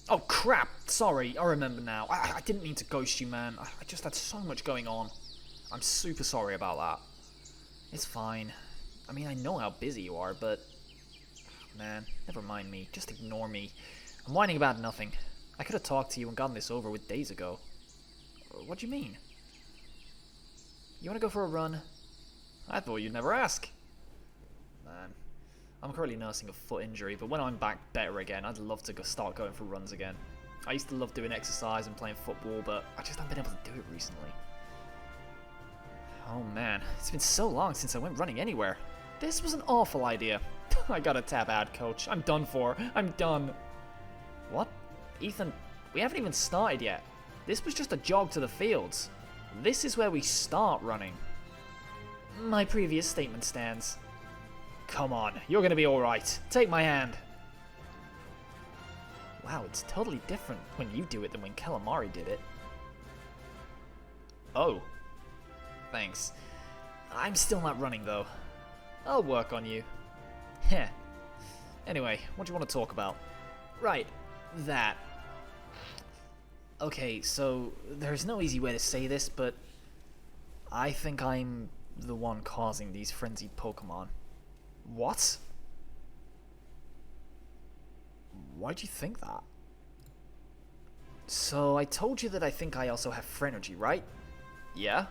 Oh crap! Sorry, I remember now. I didn't mean to ghost you, man. I just had so much going on. I'm super sorry about that. It's fine. I mean, I know how busy you are, but... Man, never mind me. Just ignore me. I'm whining about nothing. I could have talked to you and gotten this over with days ago. What do you mean? You want to go for a run? I thought you'd never ask. Man, I'm currently nursing a foot injury, but when I'm back better again, I'd love to start going for runs again. I used to love doing exercise and playing football, but I just haven't been able to do it recently. Oh man, it's been so long since I went running anywhere. This was an awful idea. I gotta tap out, coach. I'm done for. I'm done. What? Ethan, we haven't even started yet. This was just a jog to the fields. This is where we start running. My previous statement stands. Come on, you're gonna be alright. Take my hand. Wow, it's totally different when you do it than when Calamari did it. Oh. Thanks. I'm still not running though. I'll work on you. Heh. Anyway, what do you want to talk about? Right, that. Okay, so there's no easy way to say this, but I think I'm the one causing these frenzied Pokemon. What? Why'd you think that? So I told you that I think I also have Phrenergy, right? Yeah?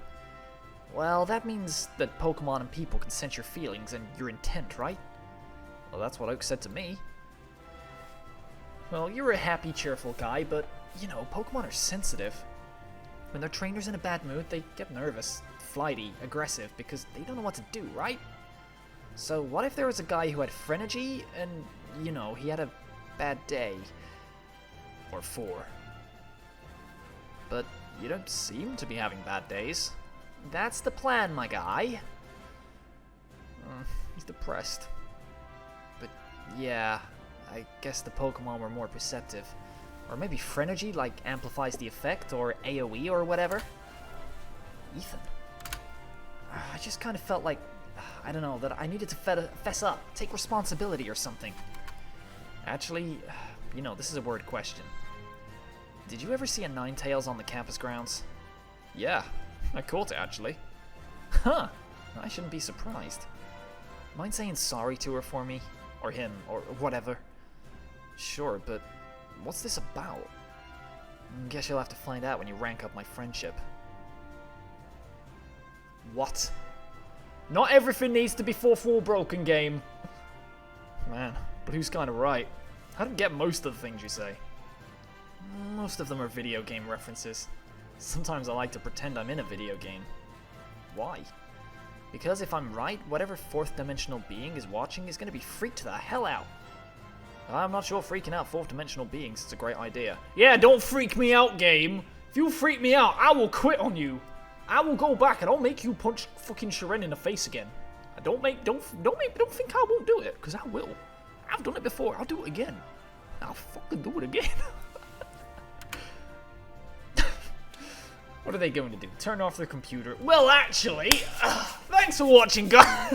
Well, that means that Pokemon and people can sense your feelings and your intent, right? Well, that's what Oak said to me. Well, you're a happy, cheerful guy, but, you know, Pokemon are sensitive. When their trainer's in a bad mood, they get nervous, flighty, aggressive, because they don't know what to do, right? So what if there was a guy who had Phrenergy, and, you know, he had a bad day? Or 4. But you don't seem to be having bad days. That's the plan, my guy. He's depressed. But yeah, I guess the Pokemon were more perceptive. Or maybe Phrenergy, like, amplifies the effect, or AoE or whatever. Ethan. I just kind of felt like, I don't know, that I needed to fess up, take responsibility or something. Actually, you know, this is a word question. Did you ever see a Ninetales on the campus grounds? Yeah, I caught it actually. Huh, I shouldn't be surprised. Mind saying sorry to her for me? Or him, or whatever? Sure, but what's this about? Guess you'll have to find out when you rank up my friendship. What? Not everything needs to be fourth wall broken, game. Man, but who's kind of right? I don't get most of the things you say. Most of them are video game references. Sometimes I like to pretend I'm in a video game. Why? Because if I'm right, whatever fourth dimensional being is watching is going to be freaked the hell out. I'm not sure freaking out fourth dimensional beings is a great idea. Yeah, don't freak me out, game. If you freak me out, I will quit on you. I will go back and I'll make you punch fucking Sharon in the face again. Don't think I won't do it, because I will. I've done it before. I'll do it again. I'll fucking do it again. What are they going to do? Turn off the computer? Well, actually, thanks for watching, guys.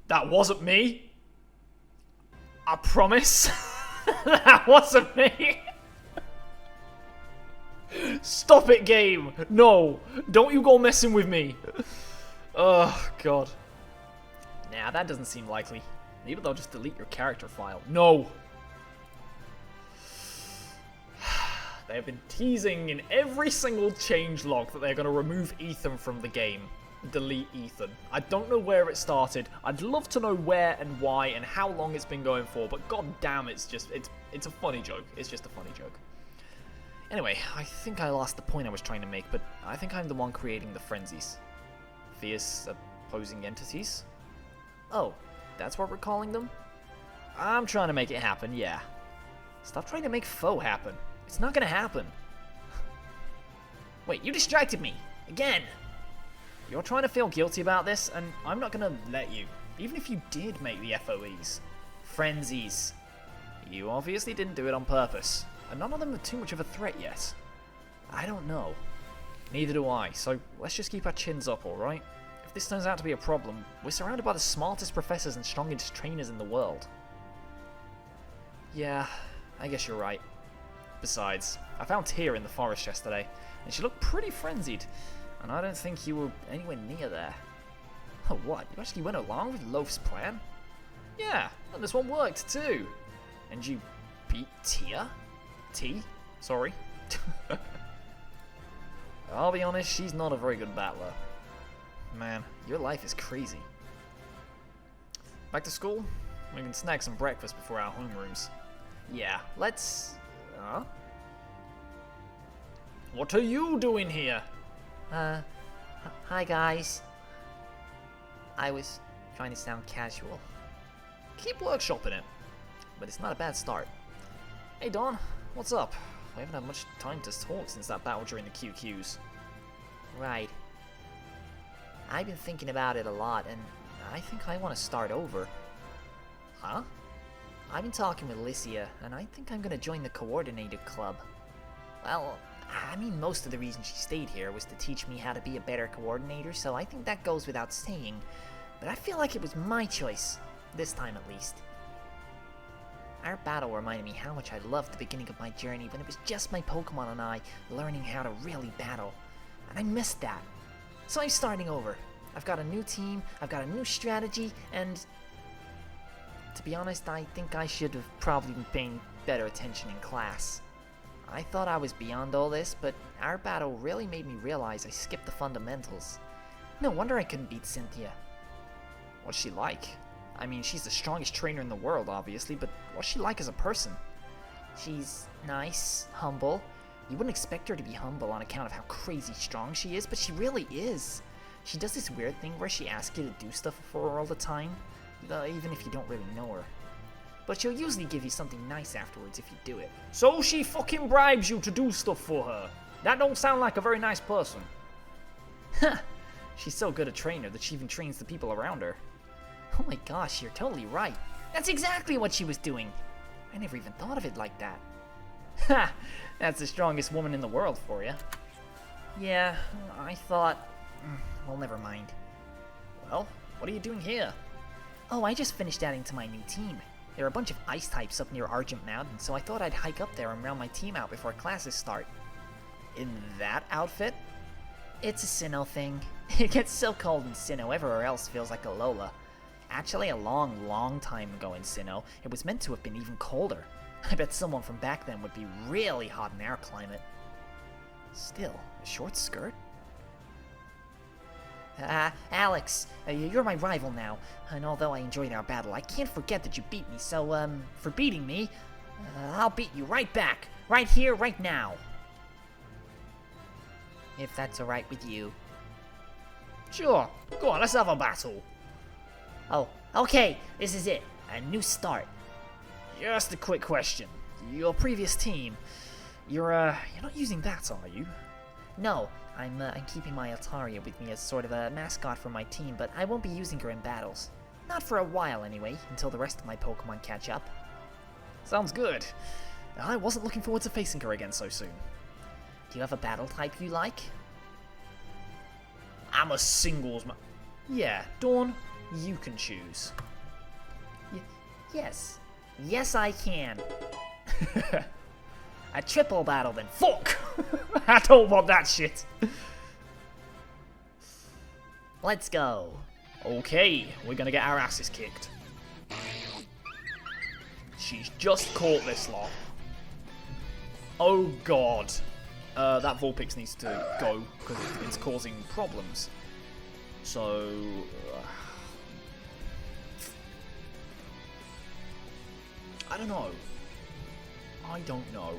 That wasn't me. I promise. That wasn't me. Stop it, game. No, don't you go messing with me. Oh, God. Nah, that doesn't seem likely. Maybe they'll just delete your character file. No. They have been teasing in every single changelog that they're going to remove Ethan from the game. Delete Ethan. I don't know where it started. I'd love to know where and why and how long it's been going for, but god damn, it's a funny joke. It's just a funny joke. Anyway, I think I lost the point I was trying to make, but I think I'm the one creating the frenzies. Fierce opposing entities? Oh, that's what we're calling them? I'm trying to make it happen, yeah. Stop trying to make foe happen. It's not gonna happen. Wait, you distracted me! Again! You're trying to feel guilty about this, and I'm not gonna let you. Even if you did make the FOEs. Frenzies. You obviously didn't do it on purpose. And none of them are too much of a threat yet. I don't know. Neither do I, so let's just keep our chins up, alright? If this turns out to be a problem, we're surrounded by the smartest professors and strongest trainers in the world. Yeah, I guess you're right. Besides, I found Tia in the forest yesterday, and she looked pretty frenzied, and I don't think you were anywhere near there. Oh, what? You actually went along with Loaf's plan? Yeah, and this one worked too. And you beat Tia? T? Sorry. I'll be honest, she's not a very good battler. Man, your life is crazy. Back to school? We can snag some breakfast before our homerooms. Yeah, let's... What are you doing here? Hi guys. I was trying to sound casual. Keep workshopping it. But it's not a bad start. Hey Dawn, what's up? We haven't had much time to talk since that battle during the QQs. Right. I've been thinking about it a lot, and I think I want to start over. Huh? I've been talking with Latias, and I think I'm going to join the coordinator club. Well, I mean, most of the reason she stayed here was to teach me how to be a better coordinator, so I think that goes without saying. But I feel like it was my choice, this time at least. Our battle reminded me how much I loved the beginning of my journey when it was just my Pokemon and I learning how to really battle. And I missed that. So I'm starting over. I've got a new team, I've got a new strategy, and... to be honest, I think I should have probably been paying better attention in class. I thought I was beyond all this, but our battle really made me realize I skipped the fundamentals. No wonder I couldn't beat Cynthia. What's she like? I mean, she's the strongest trainer in the world, obviously, but what's she like as a person? She's nice, humble. You wouldn't expect her to be humble on account of how crazy strong she is, but she really is. She does this weird thing where she asks you to do stuff for her all the time, even if you don't really know her. But she'll usually give you something nice afterwards if you do it. So she fucking bribes you to do stuff for her? That don't sound like a very nice person. Huh. She's so good a trainer that she even trains the people around her. Oh my gosh, you're totally right. That's exactly what she was doing. I never even thought of it like that. Ha! That's the strongest woman in the world for you. Yeah, I thought... well, never mind. Well, what are you doing here? Oh, I just finished adding to my new team. There are a bunch of ice types up near Argent Mountain, so I thought I'd hike up there and round my team out before classes start. In that outfit? It's a Sinnoh thing. It gets so cold in Sinnoh, everywhere else feels like a Lola. Actually, a long, long time ago in Sinnoh, it was meant to have been even colder. I bet someone from back then would be really hot in our climate. Still, a short skirt? Alex, you're my rival now, and although I enjoyed our battle, I can't forget that you beat me, so, for beating me, I'll beat you right back, right here, right now. If that's alright with you. Sure. Go on, let's have a battle. Oh, okay, this is it. A new start. Just a quick question. Your previous team, you're not using that, are you? No, I'm keeping my Altaria with me as sort of a mascot for my team, but I won't be using her in battles. Not for a while, anyway, until the rest of my Pokemon catch up. Sounds good. I wasn't looking forward to facing her again so soon. Do you have a battle type you like? I'm a singles man. Yeah, Dawn, you can choose. Yes. Yes, I can. A triple battle, then. Fuck! I don't want that shit. Let's go. Okay, we're gonna get our asses kicked. She's just caught this lot. Oh god. That Vulpix needs to go because it's causing problems. So... I don't know. I don't know.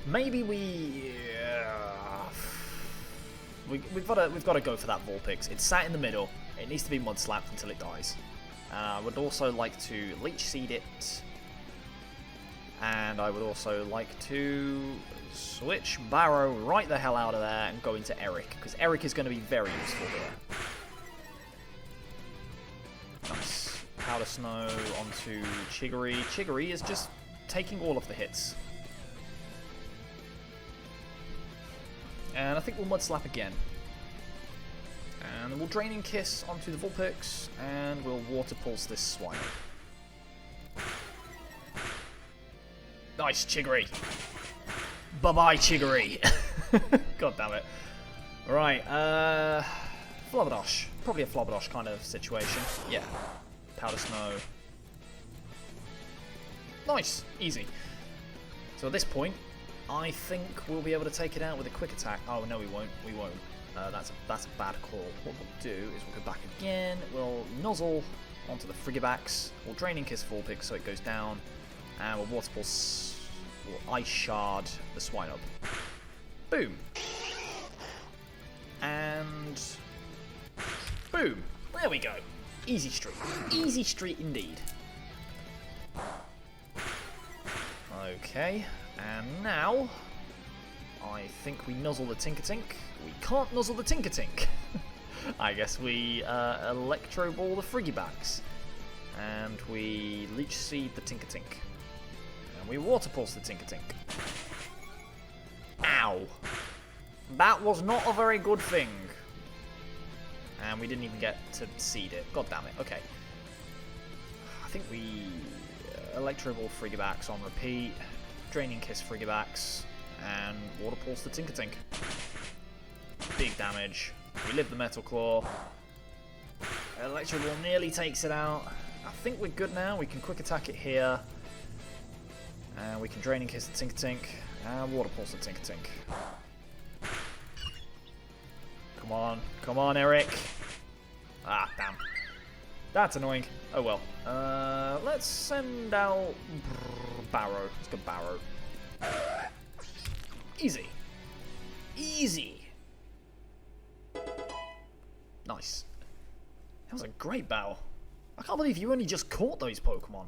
Maybe we've got to go for that Vulpix. It's sat in the middle. It needs to be mud slapped until it dies. I would also like to Leech Seed it. And I would also like to switch Barrow right the hell out of there and go into Eric, because Eric is going to be very useful here. Nice. Powder Snow onto Chiggery. Chiggery is just taking all of the hits. And I think we'll Mud Slap again. And we'll Draining Kiss onto the Vulpix, and we'll Water Pulse this Swine. Nice, Chiggery. Bye-bye, Chiggery. God damn it. Right, Flabberdosh. Probably a Flabberdosh kind of situation. Yeah. Powder Snow. Nice. Easy. So at this point, I think we'll be able to take it out with a quick attack. Oh, no, we won't. We won't. That's a bad call. What we'll do is we'll go back again. We'll Nozzle onto the Frigibax. We'll Draining Kiss Vulpix so it goes down. And we'll Water Pulse... We'll Ice Shard the Swinub. Boom. And... boom. There we go. Easy street. Easy street indeed. Okay. And now... I think we Nuzzle the Tinkertink. We can't Nuzzle the Tinkertink. I guess we Electro Ball the Frigibax. And we Leech Seed the Tinkertink. And we Water Pulse the Tinkertink. Ow. That was not a very good thing. And we didn't even get to seed it. God damn it. Okay. I think we Electro Ball Frigibax on repeat. Draining Kiss Frigibax. And Water Pulse the Tinkertink. Big damage. We live the Metal Claw. Electro Ball nearly takes it out. I think we're good now. We can Quick Attack it here. And we can Draining Kiss the Tinkertink. And Water Pulse the Tinkertink. Come on. Come on, Eric. Ah, damn. That's annoying. Oh well. Let's send out Barrow. Let's go Barrow. Easy. Easy. Nice. That was a great battle. I can't believe you only just caught those Pokemon.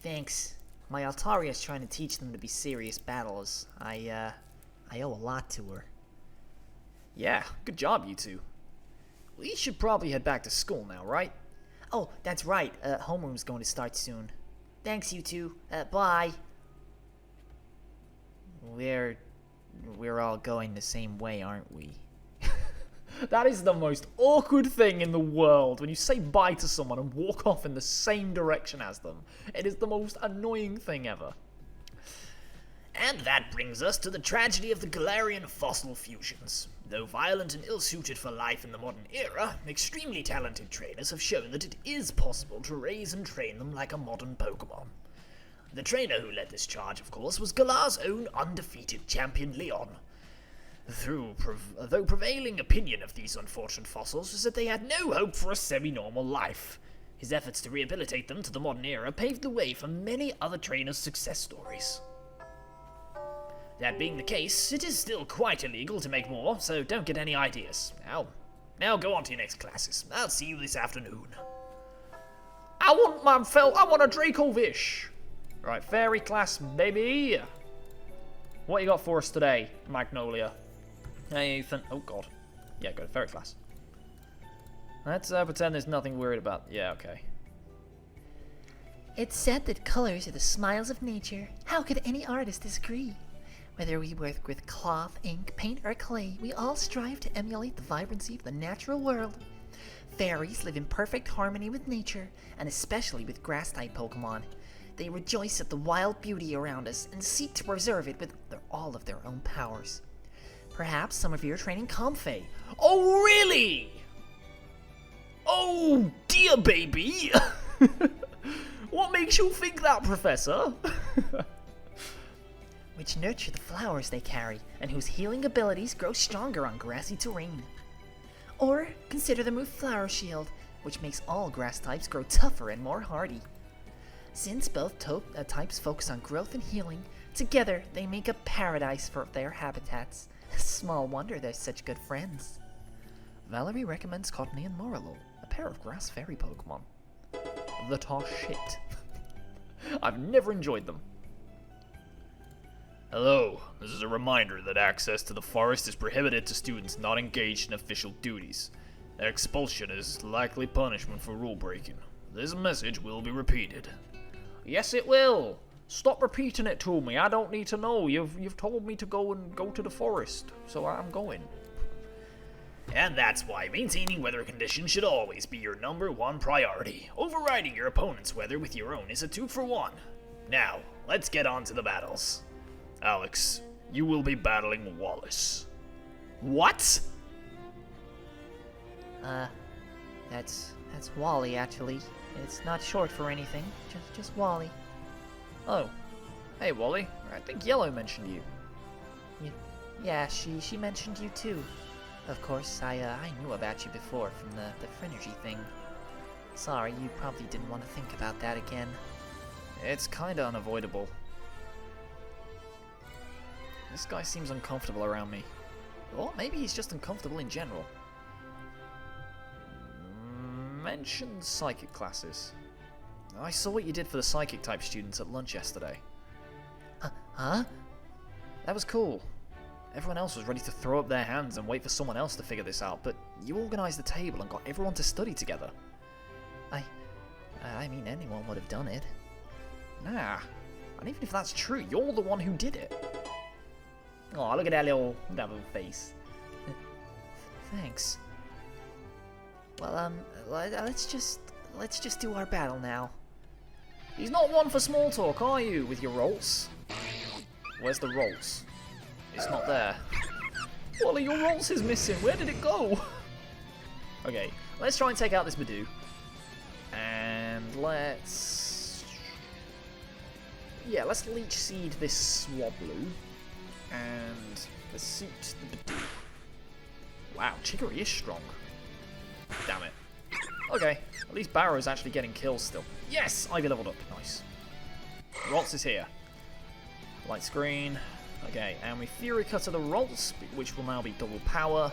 Thanks. My Altaria is trying to teach them to be serious battlers. I owe a lot to her. Yeah, good job, you two. We should probably head back to school now, right? Oh, that's right. Homeroom's going to start soon. Thanks, you two. Bye. We're all going the same way, aren't we? That is the most awkward thing in the world, when you say bye to someone and walk off in the same direction as them. It is the most annoying thing ever. And that brings us to the tragedy of the Galarian fossil fusions. Though violent and ill-suited for life in the modern era, extremely talented trainers have shown that it is possible to raise and train them like a modern Pokemon. The trainer who led this charge, of course, was Galar's own undefeated champion Leon. Though prevailing opinion of these unfortunate fossils was that they had no hope for a semi-normal life. His efforts to rehabilitate them to the modern era paved the way for many other trainers' success stories. That being the case, it is still quite illegal to make more, so don't get any ideas. Now go on to your next classes. I'll see you this afternoon. I want a Dracovish. Right, fairy class, baby. What you got for us today, Magnolia? Hey, Ethan. Oh, God. Yeah, go to fairy class. Let's pretend there's nothing worried about. Yeah, okay. It's said that colors are the smiles of nature. How could any artist disagree? Whether we work with cloth, ink, paint, or clay, we all strive to emulate the vibrancy of the natural world. Fairies live in perfect harmony with nature, and especially with grass-type Pokemon. They rejoice at the wild beauty around us and seek to preserve it with all of their own powers. Perhaps some of you are training Comfey. Oh, really? Oh, dear baby. What makes you think that, Professor? Which nurture the flowers they carry, and whose healing abilities grow stronger on grassy terrain. Or consider the move Flower Shield, which makes all grass types grow tougher and more hardy. Since both types focus on growth and healing, together they make a paradise for their habitats. Small wonder they're such good friends. Valerie recommends Cottony and Moralo, a pair of grass fairy Pokemon. That are shit. I've never enjoyed them. Hello, this is a reminder that access to the forest is prohibited to students not engaged in official duties. Expulsion is likely punishment for rule breaking. This message will be repeated. Yes, it will. Stop repeating it to me. I don't need to know. You've told me to go to the forest, so I'm going. And that's why maintaining weather conditions should always be your #1 priority. Overriding your opponent's weather with your own is a 2-for-1. Now, let's get on to the battles. Alex, you will be battling Wallace. What? That's Wally, actually. It's not short for anything, just Wally. Oh. Hey, Wally. I think Yellow mentioned you. Yeah, she mentioned you too. Of course, I knew about you before from the Frinergy thing. Sorry, you probably didn't want to think about that again. It's kinda unavoidable. This guy seems uncomfortable around me. Or maybe he's just uncomfortable in general. Mention psychic classes. I saw what you did for the psychic type students at lunch yesterday. Huh? That was cool. Everyone else was ready to throw up their hands and wait for someone else to figure this out, but you organised the table and got everyone to study together. I mean, anyone would have done it. Nah. And even if that's true, you're the one who did it. Oh, look at that little face. Thanks. Well, let's just do our battle now. He's not one for small talk, are you, with your rolls? Where's the rolls? It's not there. Wally, your rolls is missing. Where did it go? Okay, let's try and take out this Badoo. And let's Leech Seed this Swablu. And Pursuit the Badoo. Wow, Chicory is strong. Damn it. Okay, at least Barrow's actually getting kills still. Yes! Ivy leveled up. Nice. Rotz is here. Light screen. Okay, and we Fury Cutter the Rotz, which will now be double power.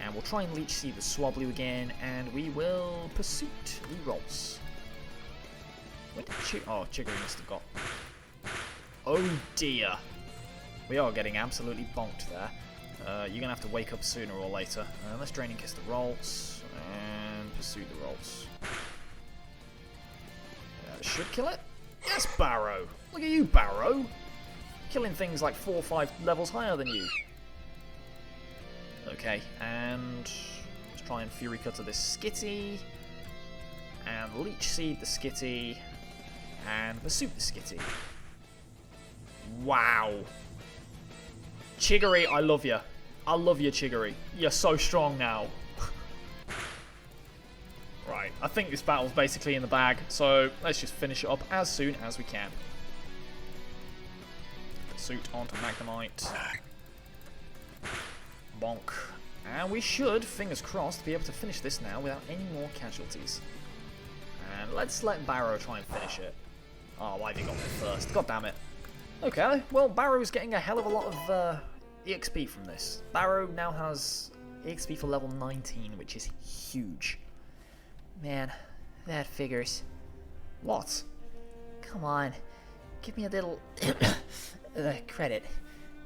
And we'll try and Leech Seed the Swablu again, and we will Pursuit the Rotz. Where did Chicory must have got. Oh dear. We are getting absolutely bonked there. You're going to have to wake up sooner or later. Let's Draining Kiss the Rotz, and Pursue the Rotz. Should kill it? Yes, Barrow! Look at you, Barrow! Killing things like 4 or 5 levels higher than you. Okay, and let's try and Fury Cutter this Skitty, and Leech Seed the Skitty, and Pursuit the Skitty. Wow! Chicory, I love you. I love you, Chicory. You're so strong now. Right, I think this battle's basically in the bag, so let's just finish it up as soon as we can. Pursuit onto Magnemite. Bonk. And we should, fingers crossed, be able to finish this now without any more casualties. And let's let Barrow try and finish it. Oh, why have you got me first? God damn it. Okay, well, Barrow's getting a hell of a lot of EXP from this. Barrow now has EXP for level 19, which is huge. Man, that figures. What? Come on, give me a little credit.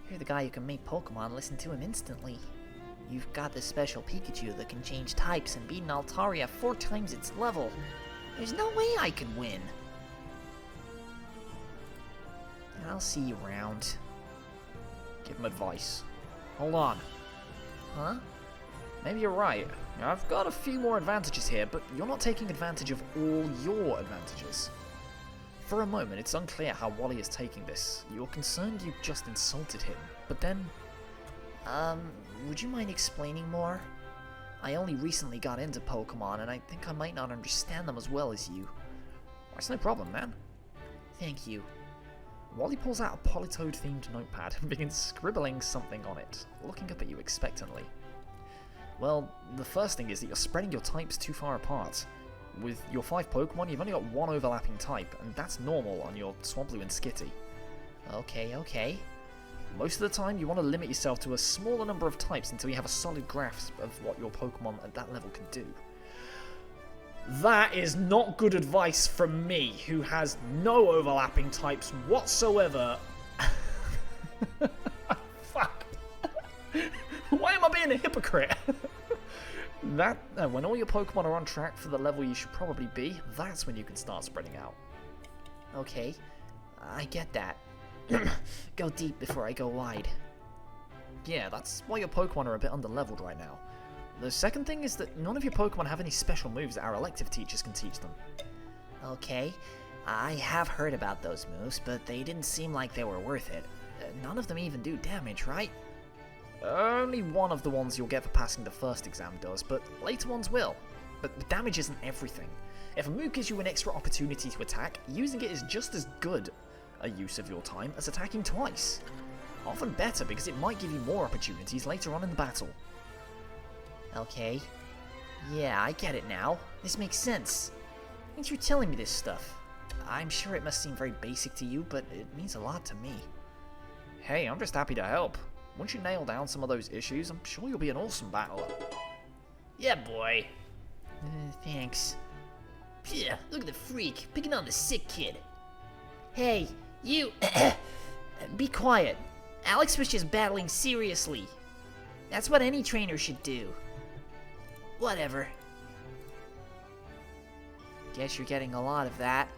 You're the guy who can make Pokemon listen to him instantly. You've got this special Pikachu that can change types and beat an Altaria 4 times its level. There's no way I could win. I'll see you around. Give him advice. Hold on. Huh? Maybe you're right. I've got a few more advantages here, but you're not taking advantage of all your advantages. For a moment, it's unclear how Wally is taking this. You're concerned you just insulted him, but then... would you mind explaining more? I only recently got into Pokemon, and I think I might not understand them as well as you. That's no problem, man. Thank you. Wally pulls out a Politoed-themed notepad and begins scribbling something on it, looking up at you expectantly. Well, the first thing is that you're spreading your types too far apart. With your 5 Pokemon, you've only got 1 overlapping type, and that's normal on your Swablu and Skitty. Okay. Most of the time, you want to limit yourself to a smaller number of types until you have a solid grasp of what your Pokemon at that level can do. That is not good advice from me, who has no overlapping types whatsoever. Fuck. Why am I being a hypocrite? When all your Pokemon are on track for the level you should probably be, that's when you can start spreading out. Okay, I get that. Go deep before I go wide. Yeah, that's why your Pokemon are a bit under-leveled right now. The second thing is that none of your Pokemon have any special moves that our elective teachers can teach them. Okay, I have heard about those moves, but they didn't seem like they were worth it. None of them even do damage, right? Only one of the ones you'll get for passing the first exam does, but later ones will. But the damage isn't everything. If a move gives you an extra opportunity to attack, using it is just as good a use of your time as attacking twice. Often better because it might give you more opportunities later on in the battle. Okay. Yeah, I get it now. This makes sense. Thanks for telling me this stuff. I'm sure it must seem very basic to you, but it means a lot to me. Hey, I'm just happy to help. Once you nail down some of those issues, I'm sure you'll be an awesome battler. Yeah, boy. Thanks. Yeah, look at the freak, picking on the sick kid. Hey, you... Be quiet. Alex was just battling seriously. That's what any trainer should do. Whatever. Guess you're getting a lot of that.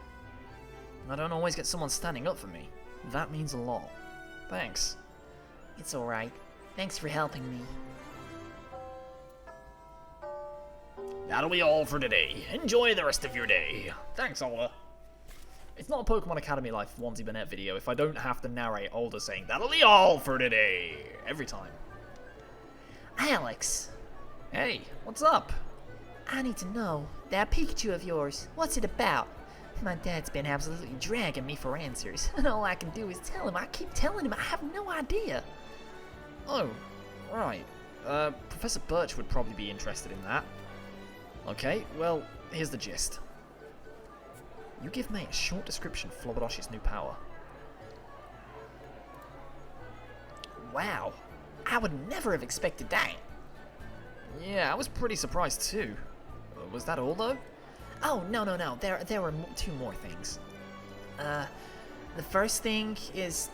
I don't always get someone standing up for me. That means a lot. Thanks. It's alright. Thanks for helping me. That'll be all for today. Enjoy the rest of your day. Thanks, Older. It's not a Pokemon Academy Life OnesieBanette video if I don't have to narrate Older saying, "That'll be all for today," every time. Alex! Hey, what's up? I need to know, that Pikachu of yours, what's it about? My dad's been absolutely dragging me for answers, and all I can do is tell him. I keep telling him I have no idea. Oh, right. Professor Birch would probably be interested in that. Okay, well, here's the gist. You give me a short description of Flobberdosh's new power. Wow, I would never have expected that. Yeah, I was pretty surprised too. Was that all though? Oh, no. There were 2 more things. The first thing is,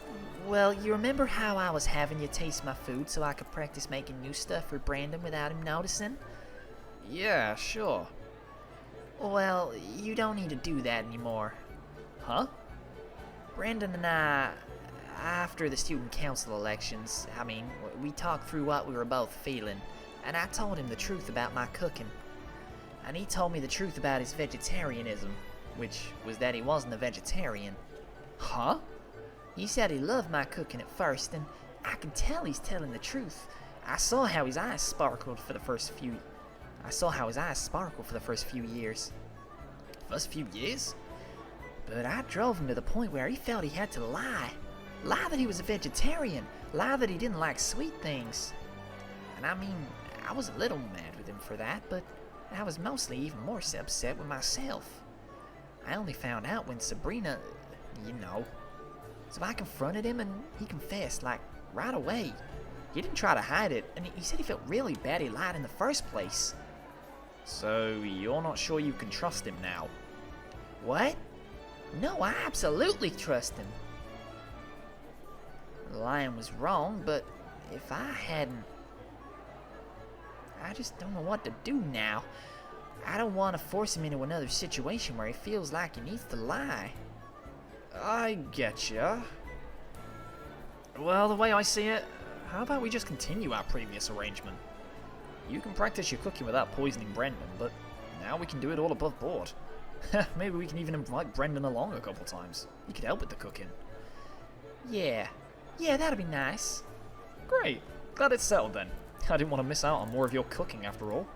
well, you remember how I was having you taste my food so I could practice making new stuff for Brandon without him noticing? Yeah, sure. Well, you don't need to do that anymore. Huh? Brandon and I, after the student council elections, we talked through what we were both feeling, and I told him the truth about my cooking. And he told me the truth about his vegetarianism, which was that he wasn't a vegetarian. Huh? He said he loved my cooking at first, and I can tell he's telling the truth. I saw how his eyes sparkled for the first few years. First few years? But I drove him to the point where he felt he had to lie. Lie that he was a vegetarian. Lie that he didn't like sweet things. And I mean, I was a little mad with him for that, but I was mostly even more upset with myself. I only found out when Sabrina, you know. So I confronted him and he confessed, like, right away. He didn't try to hide it, and he said he felt really bad he lied in the first place. So you're not sure you can trust him now? What? No, I absolutely trust him. Lying was wrong, but if I hadn't... I just don't know what to do now. I don't want to force him into another situation where he feels like he needs to lie. I getcha. Well, the way I see it, how about we just continue our previous arrangement? You can practice your cooking without poisoning Brendan, but now we can do it all above board. Maybe we can even invite Brendan along a couple times. He could help with the cooking. Yeah, that'd be nice. Great. Glad it's settled then. I didn't want to miss out on more of your cooking after all.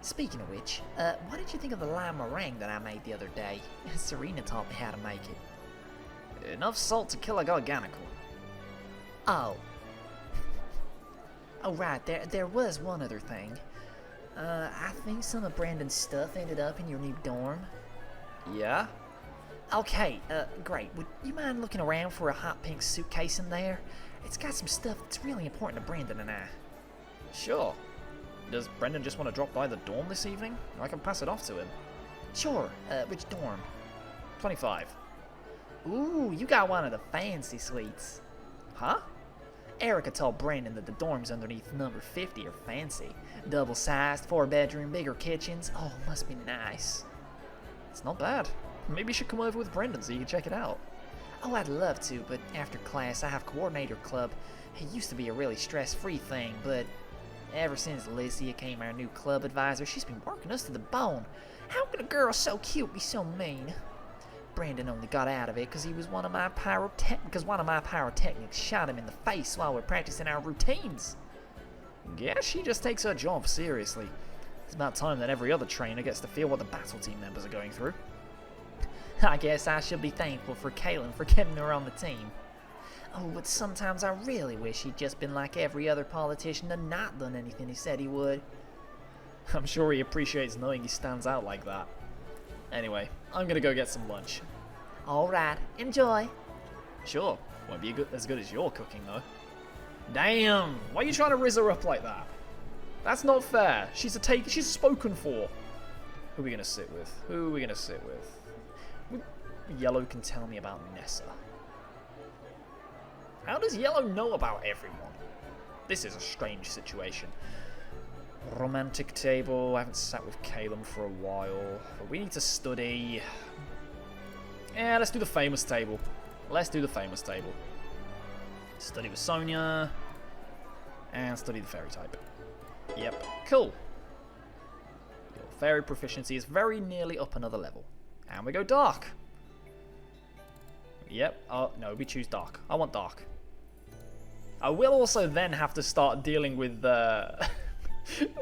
Speaking of which, what did you think of the lime meringue that I made the other day? Serena taught me how to make it. Enough salt to kill a garganicle. Oh. Oh, right, there was one other thing. I think some of Brandon's stuff ended up in your new dorm. Yeah? Okay, great. Would you mind looking around for a hot pink suitcase in there? It's got some stuff that's really important to Brandon and I. Sure. Does Brendan just want to drop by the dorm this evening? I can pass it off to him. Sure, which dorm? 25. Ooh, you got one of the fancy suites. Huh? Erica told Brandon that the dorms underneath number 50 are fancy. Double-sized, 4-bedroom, bigger kitchens. Oh, must be nice. It's not bad. Maybe you should come over with Brendan so you can check it out. Oh, I'd love to, but after class I have coordinator club. It used to be a really stress-free thing, but ever since Lizzie became our new club advisor, she's been working us to the bone. How can a girl so cute be so mean? Brandon only got out of it because one of my pyrotechnics shot him in the face while we're practicing our routines. Yeah, she just takes her job seriously. It's about time that every other trainer gets to feel what the battle team members are going through. I guess I should be thankful for Kalen for getting her on the team. Oh, but sometimes I really wish he'd just been like every other politician and not done anything he said he would. I'm sure he appreciates knowing he stands out like that. Anyway, I'm gonna go get some lunch. Alright, enjoy. Sure, won't be as good as your cooking though. Damn, why are you trying to rizz her up like that? That's not fair. She's spoken for. Who are we gonna sit with? Yellow can tell me about Nessa. How does Yellow know about everyone? This is a strange situation. Romantic table. I haven't sat with Caleb for a while. But we need to study. Yeah, let's do the famous table. Study with Sonia. And study the fairy type. Yep, cool. Your fairy proficiency is very nearly up another level. And we go dark. Yep, no, we choose dark. I want dark. I will also then have to start dealing with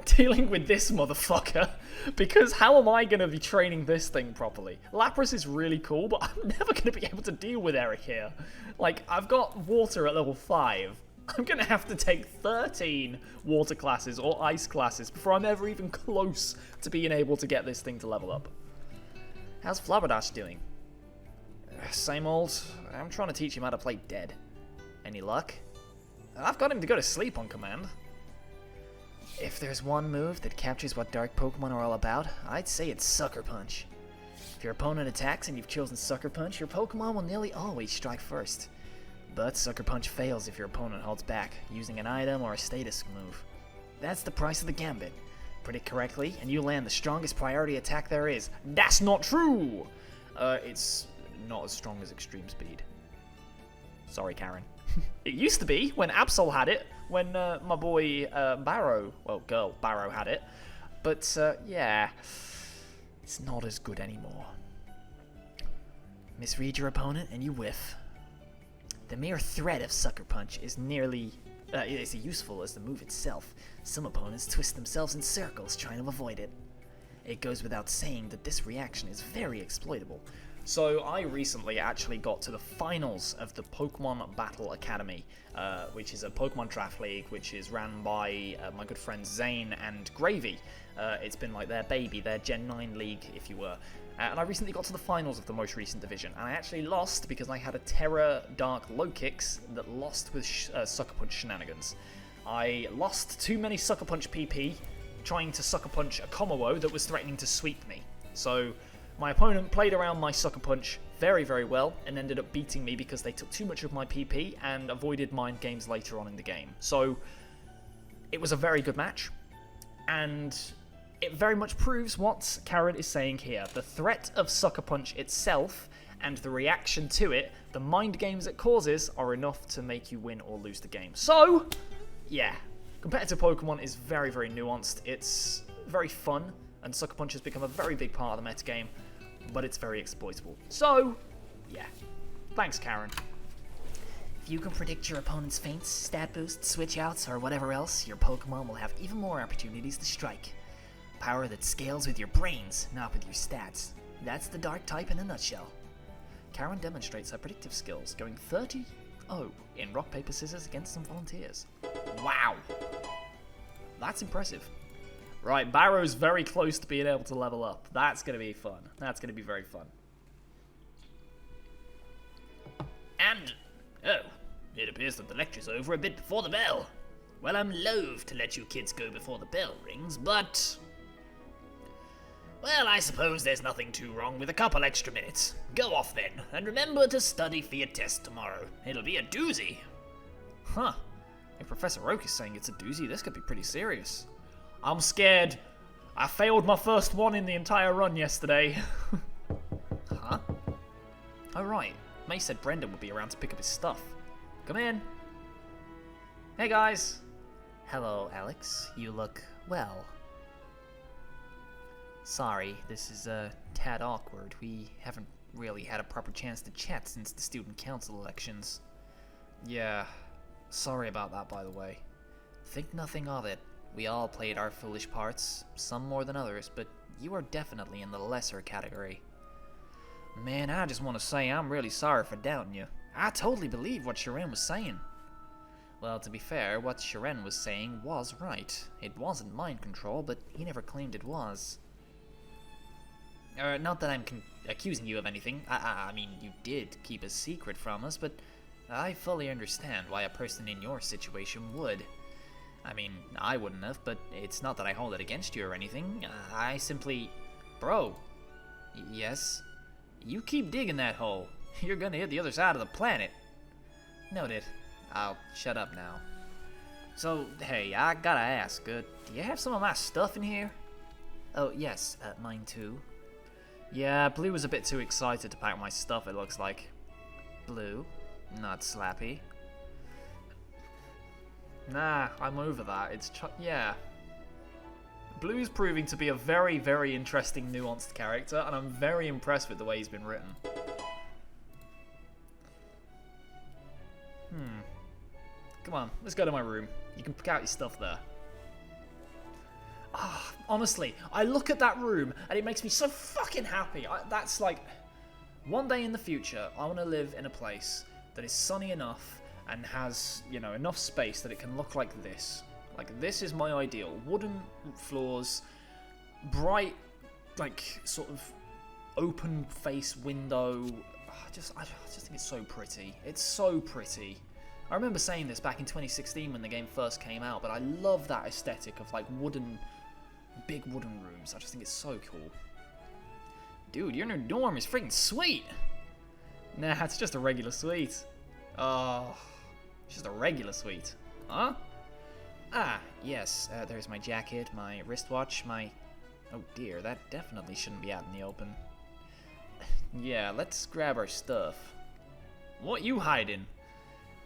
dealing with this motherfucker, because how am I going to be training this thing properly? Lapras is really cool, but I'm never going to be able to deal with Eric here. Like, I've got water at level 5. I'm going to have to take 13 water classes or ice classes before I'm ever even close to being able to get this thing to level up. How's Flabberdash doing? Same old. I'm trying to teach him how to play dead. Any luck? I've got him to go to sleep on command. If there's one move that captures what dark Pokemon are all about, I'd say it's Sucker Punch. If your opponent attacks and you've chosen Sucker Punch, your Pokemon will nearly always strike first. But Sucker Punch fails if your opponent holds back, using an item or a status move. That's the price of the gambit. Predict correctly, and you land the strongest priority attack there is. That's not true! It's not as strong as Extreme Speed. Sorry, Karen. It used to be, when Absol had it, when my boy Barrow had it. But, yeah, it's not as good anymore. Misread your opponent and you whiff. The mere threat of Sucker Punch is nearly as useful as the move itself. Some opponents twist themselves in circles trying to avoid it. It goes without saying that this reaction is very exploitable. So I recently actually got to the finals of the Pokemon Battle Academy, which is a Pokemon Draft League, which is ran by my good friends Zane and Gravy. It's been like their baby, their Gen 9 league, if you were. And I recently got to the finals of the most recent division, and I actually lost because I had a Terra Dark Low Kicks that lost with Sucker Punch shenanigans. I lost too many Sucker Punch PP trying to Sucker Punch a Komowo that was threatening to sweep me. So my opponent played around my Sucker Punch very, very well and ended up beating me because they took too much of my PP and avoided mind games later on in the game. So it was a very good match, and it very much proves what Karen is saying here. The threat of Sucker Punch itself and the reaction to it, the mind games it causes, are enough to make you win or lose the game. So, yeah, competitive Pokemon is very, very nuanced. It's very fun, and Sucker Punch has become a very big part of the metagame, but it's very exploitable. So, yeah. Thanks, Karen. If you can predict your opponent's feints, stat boosts, switch outs, or whatever else, your Pokemon will have even more opportunities to strike. Power that scales with your brains, not with your stats. That's the Dark type in a nutshell. Karen demonstrates her predictive skills, going 30-0 in rock, paper, scissors against some volunteers. Wow. That's impressive. Right, Barrow's very close to being able to level up. That's going to be fun. That's going to be very fun. And, oh, it appears that the lecture's over a bit before the bell. Well, I'm loath to let you kids go before the bell rings, but well, I suppose there's nothing too wrong with a couple extra minutes. Go off then, and remember to study for your test tomorrow. It'll be a doozy. Huh. If Professor Oak is saying it's a doozy, this could be pretty serious. I'm scared. I failed my first one in the entire run yesterday. Huh? Oh, right. May said Brendan would be around to pick up his stuff. Come in. Hey, guys. Hello, Alex. You look well. Sorry, this is a tad awkward. We haven't really had a proper chance to chat since the student council elections. Yeah, sorry about that, by the way. Think nothing of it. We all played our foolish parts, some more than others, but you are definitely in the lesser category. Man, I just want to say I'm really sorry for doubting you. I totally believe what Sharon was saying. Well, to be fair, what Sharon was saying was right. It wasn't mind control, but he never claimed it was. Not that I'm accusing you of anything. I mean, you did keep a secret from us, but I fully understand why a person in your situation would. I mean, I wouldn't have, but it's not that I hold it against you or anything. I simply... Bro. Yes? You keep digging that hole. You're gonna hit the other side of the planet. Noted. I'll shut up now. So, hey, I gotta ask, do you have some of my stuff in here? Oh, yes, mine too. Yeah, Blue was a bit too excited to pack my stuff, it looks like. Blue? Not Slappy? Nah, I'm over that. Yeah. Blue's proving to be a very, very interesting, nuanced character, and I'm very impressed with the way he's been written. Come on, let's go to my room. You can pick out your stuff there. Honestly, I look at that room and it makes me so fucking happy. That's like, one day in the future, I want to live in a place that is sunny enough and has, you know, enough space that it can look like this. Like, this is my ideal. Wooden floors, bright, like, sort of open face window. I just think it's so pretty. It's so pretty. I remember saying this back in 2016 when the game first came out, but I love that aesthetic of, like, big wooden rooms. I just think it's so cool. Dude, your new dorm is freaking sweet! Nah, it's just a regular suite. Oh, it's just a regular suite. Huh? Ah, yes, there's my jacket, my wristwatch, my... Oh dear, that definitely shouldn't be out in the open. Yeah, let's grab our stuff. What you hiding?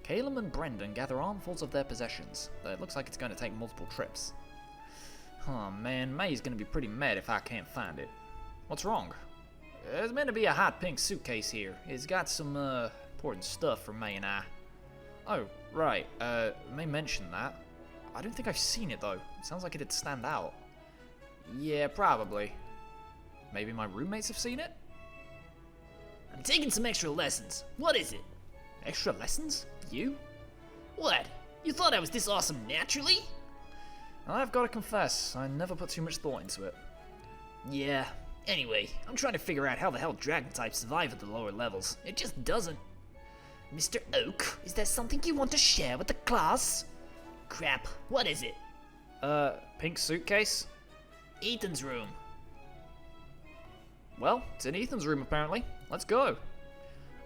Caleb and Brendan gather armfuls of their possessions, though it looks like it's going to take multiple trips. Oh man, May's going to be pretty mad if I can't find it. What's wrong? There's meant to be a hot pink suitcase here. It's got some, important stuff for May and I. Oh, right, May mentioned that. I don't think I've seen it, though. It sounds like it'd stand out. Yeah, probably. Maybe my roommates have seen it? I'm taking some extra lessons. What is it? Extra lessons? You? What? You thought I was this awesome naturally? I've got to confess, I never put too much thought into it. Yeah. Anyway, I'm trying to figure out how the hell dragon types survive at the lower levels. It just doesn't. Mr. Oak, is there something you want to share with the class? Crap, what is it? Pink suitcase? Ethan's room. Well, it's in Ethan's room apparently. Let's go.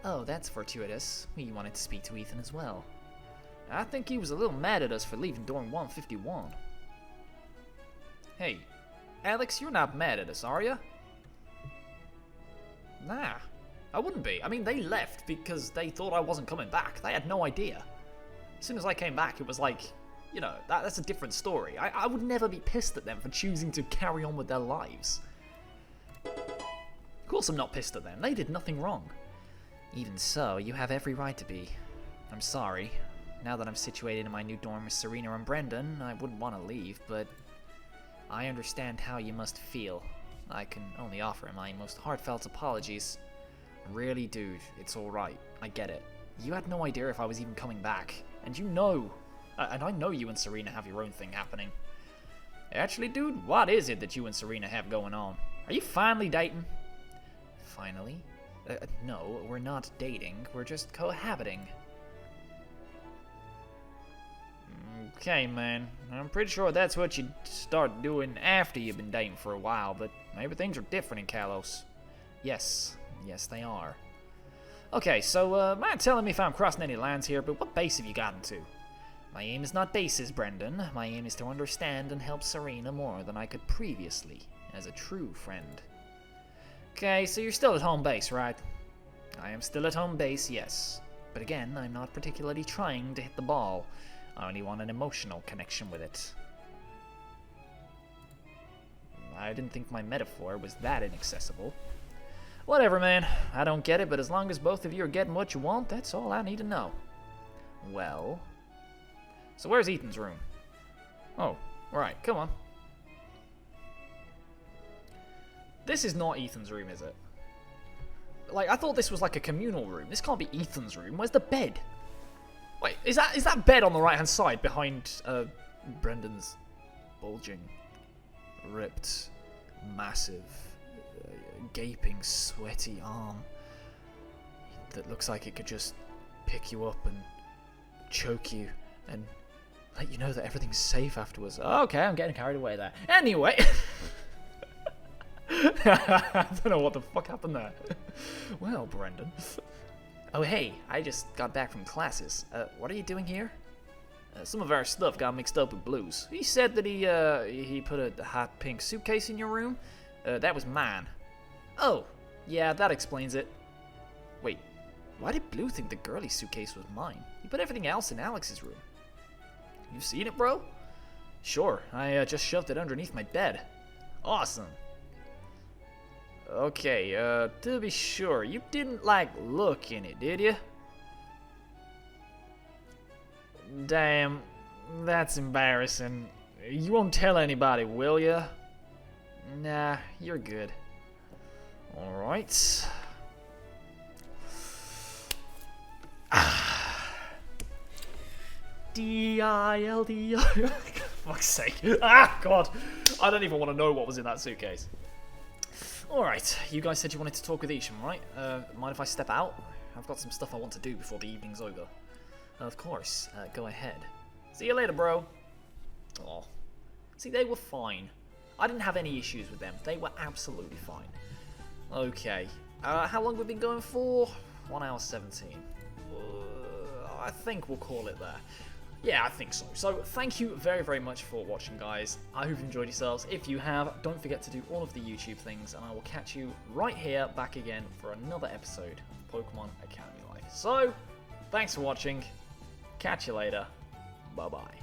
Oh, that's fortuitous. We wanted to speak to Ethan as well. I think he was a little mad at us for leaving dorm 151. Hey, Alex, you're not mad at us, are you? Nah, I wouldn't be. I mean, they left because they thought I wasn't coming back. They had no idea. As soon as I came back, it was like, you know, that's a different story. I would never be pissed at them for choosing to carry on with their lives. Of course I'm not pissed at them. They did nothing wrong. Even so, you have every right to be. I'm sorry. Now that I'm situated in my new dorm with Serena and Brendan, I wouldn't want to leave, but I understand how you must feel. I can only offer my most heartfelt apologies. Really, dude, it's alright. I get it. You had no idea if I was even coming back. And you know. And I know you and Serena have your own thing happening. Actually, dude, what is it that you and Serena have going on? Are you finally dating? Finally? No, we're not dating. We're just cohabiting. Okay, man. I'm pretty sure that's what you'd start doing after you've been dating for a while, but maybe things are different in Kalos. Yes, they are. Okay, so, mind telling me if I'm crossing any lines here, but what base have you gotten to? My aim is not bases, Brendan. My aim is to understand and help Serena more than I could previously, as a true friend. Okay, so you're still at home base, right? I am still at home base, yes. But again, I'm not particularly trying to hit the ball. I only want an emotional connection with it. I didn't think my metaphor was that inaccessible. Whatever, man. I don't get it, but as long as both of you are getting what you want, that's all I need to know. Well... So where's Ethan's room? Oh, right, come on. This is not Ethan's room, is it? Like, I thought this was like a communal room. This can't be Ethan's room. Where's the bed? Wait, is that bed on the right-hand side behind Brendan's bulging, ripped, massive, gaping, sweaty arm that looks like it could just pick you up and choke you and let you know that everything's safe afterwards. Okay, I'm getting carried away there. Anyway... I don't know what the fuck happened there. Well, Brendan. Oh, hey, I just got back from classes. What are you doing here? Some of our stuff got mixed up with Blue's. He said that he put a hot pink suitcase in your room. That was mine. Oh, yeah, that explains it. Wait, why did Blue think the girly suitcase was mine? He put everything else in Alex's room. You've seen it, bro? Sure, I just shoved it underneath my bed. Awesome. Okay, to be sure, you didn't, like, look in it, did you? Damn, that's embarrassing. You won't tell anybody, will ya? Nah, you're good. Alright. D-I-L-D-I... Fuck's sake. Ah, God. I don't even want to know what was in that suitcase. Alright, you guys said you wanted to talk with Isham, right? Mind if I step out? I've got some stuff I want to do before the evening's over. Of course, go ahead. See you later, bro. Oh. See, they were fine. I didn't have any issues with them. They were absolutely fine. Okay. How long have we been going for? 1 hour 17. I think we'll call it there. Yeah, I think so. So, thank you very, very much for watching, guys. I hope you enjoyed yourselves. If you have, don't forget to do all of the YouTube things, and I will catch you right here, back again, for another episode of Pokemon Academy Life. So, thanks for watching. Catch you later. Bye-bye.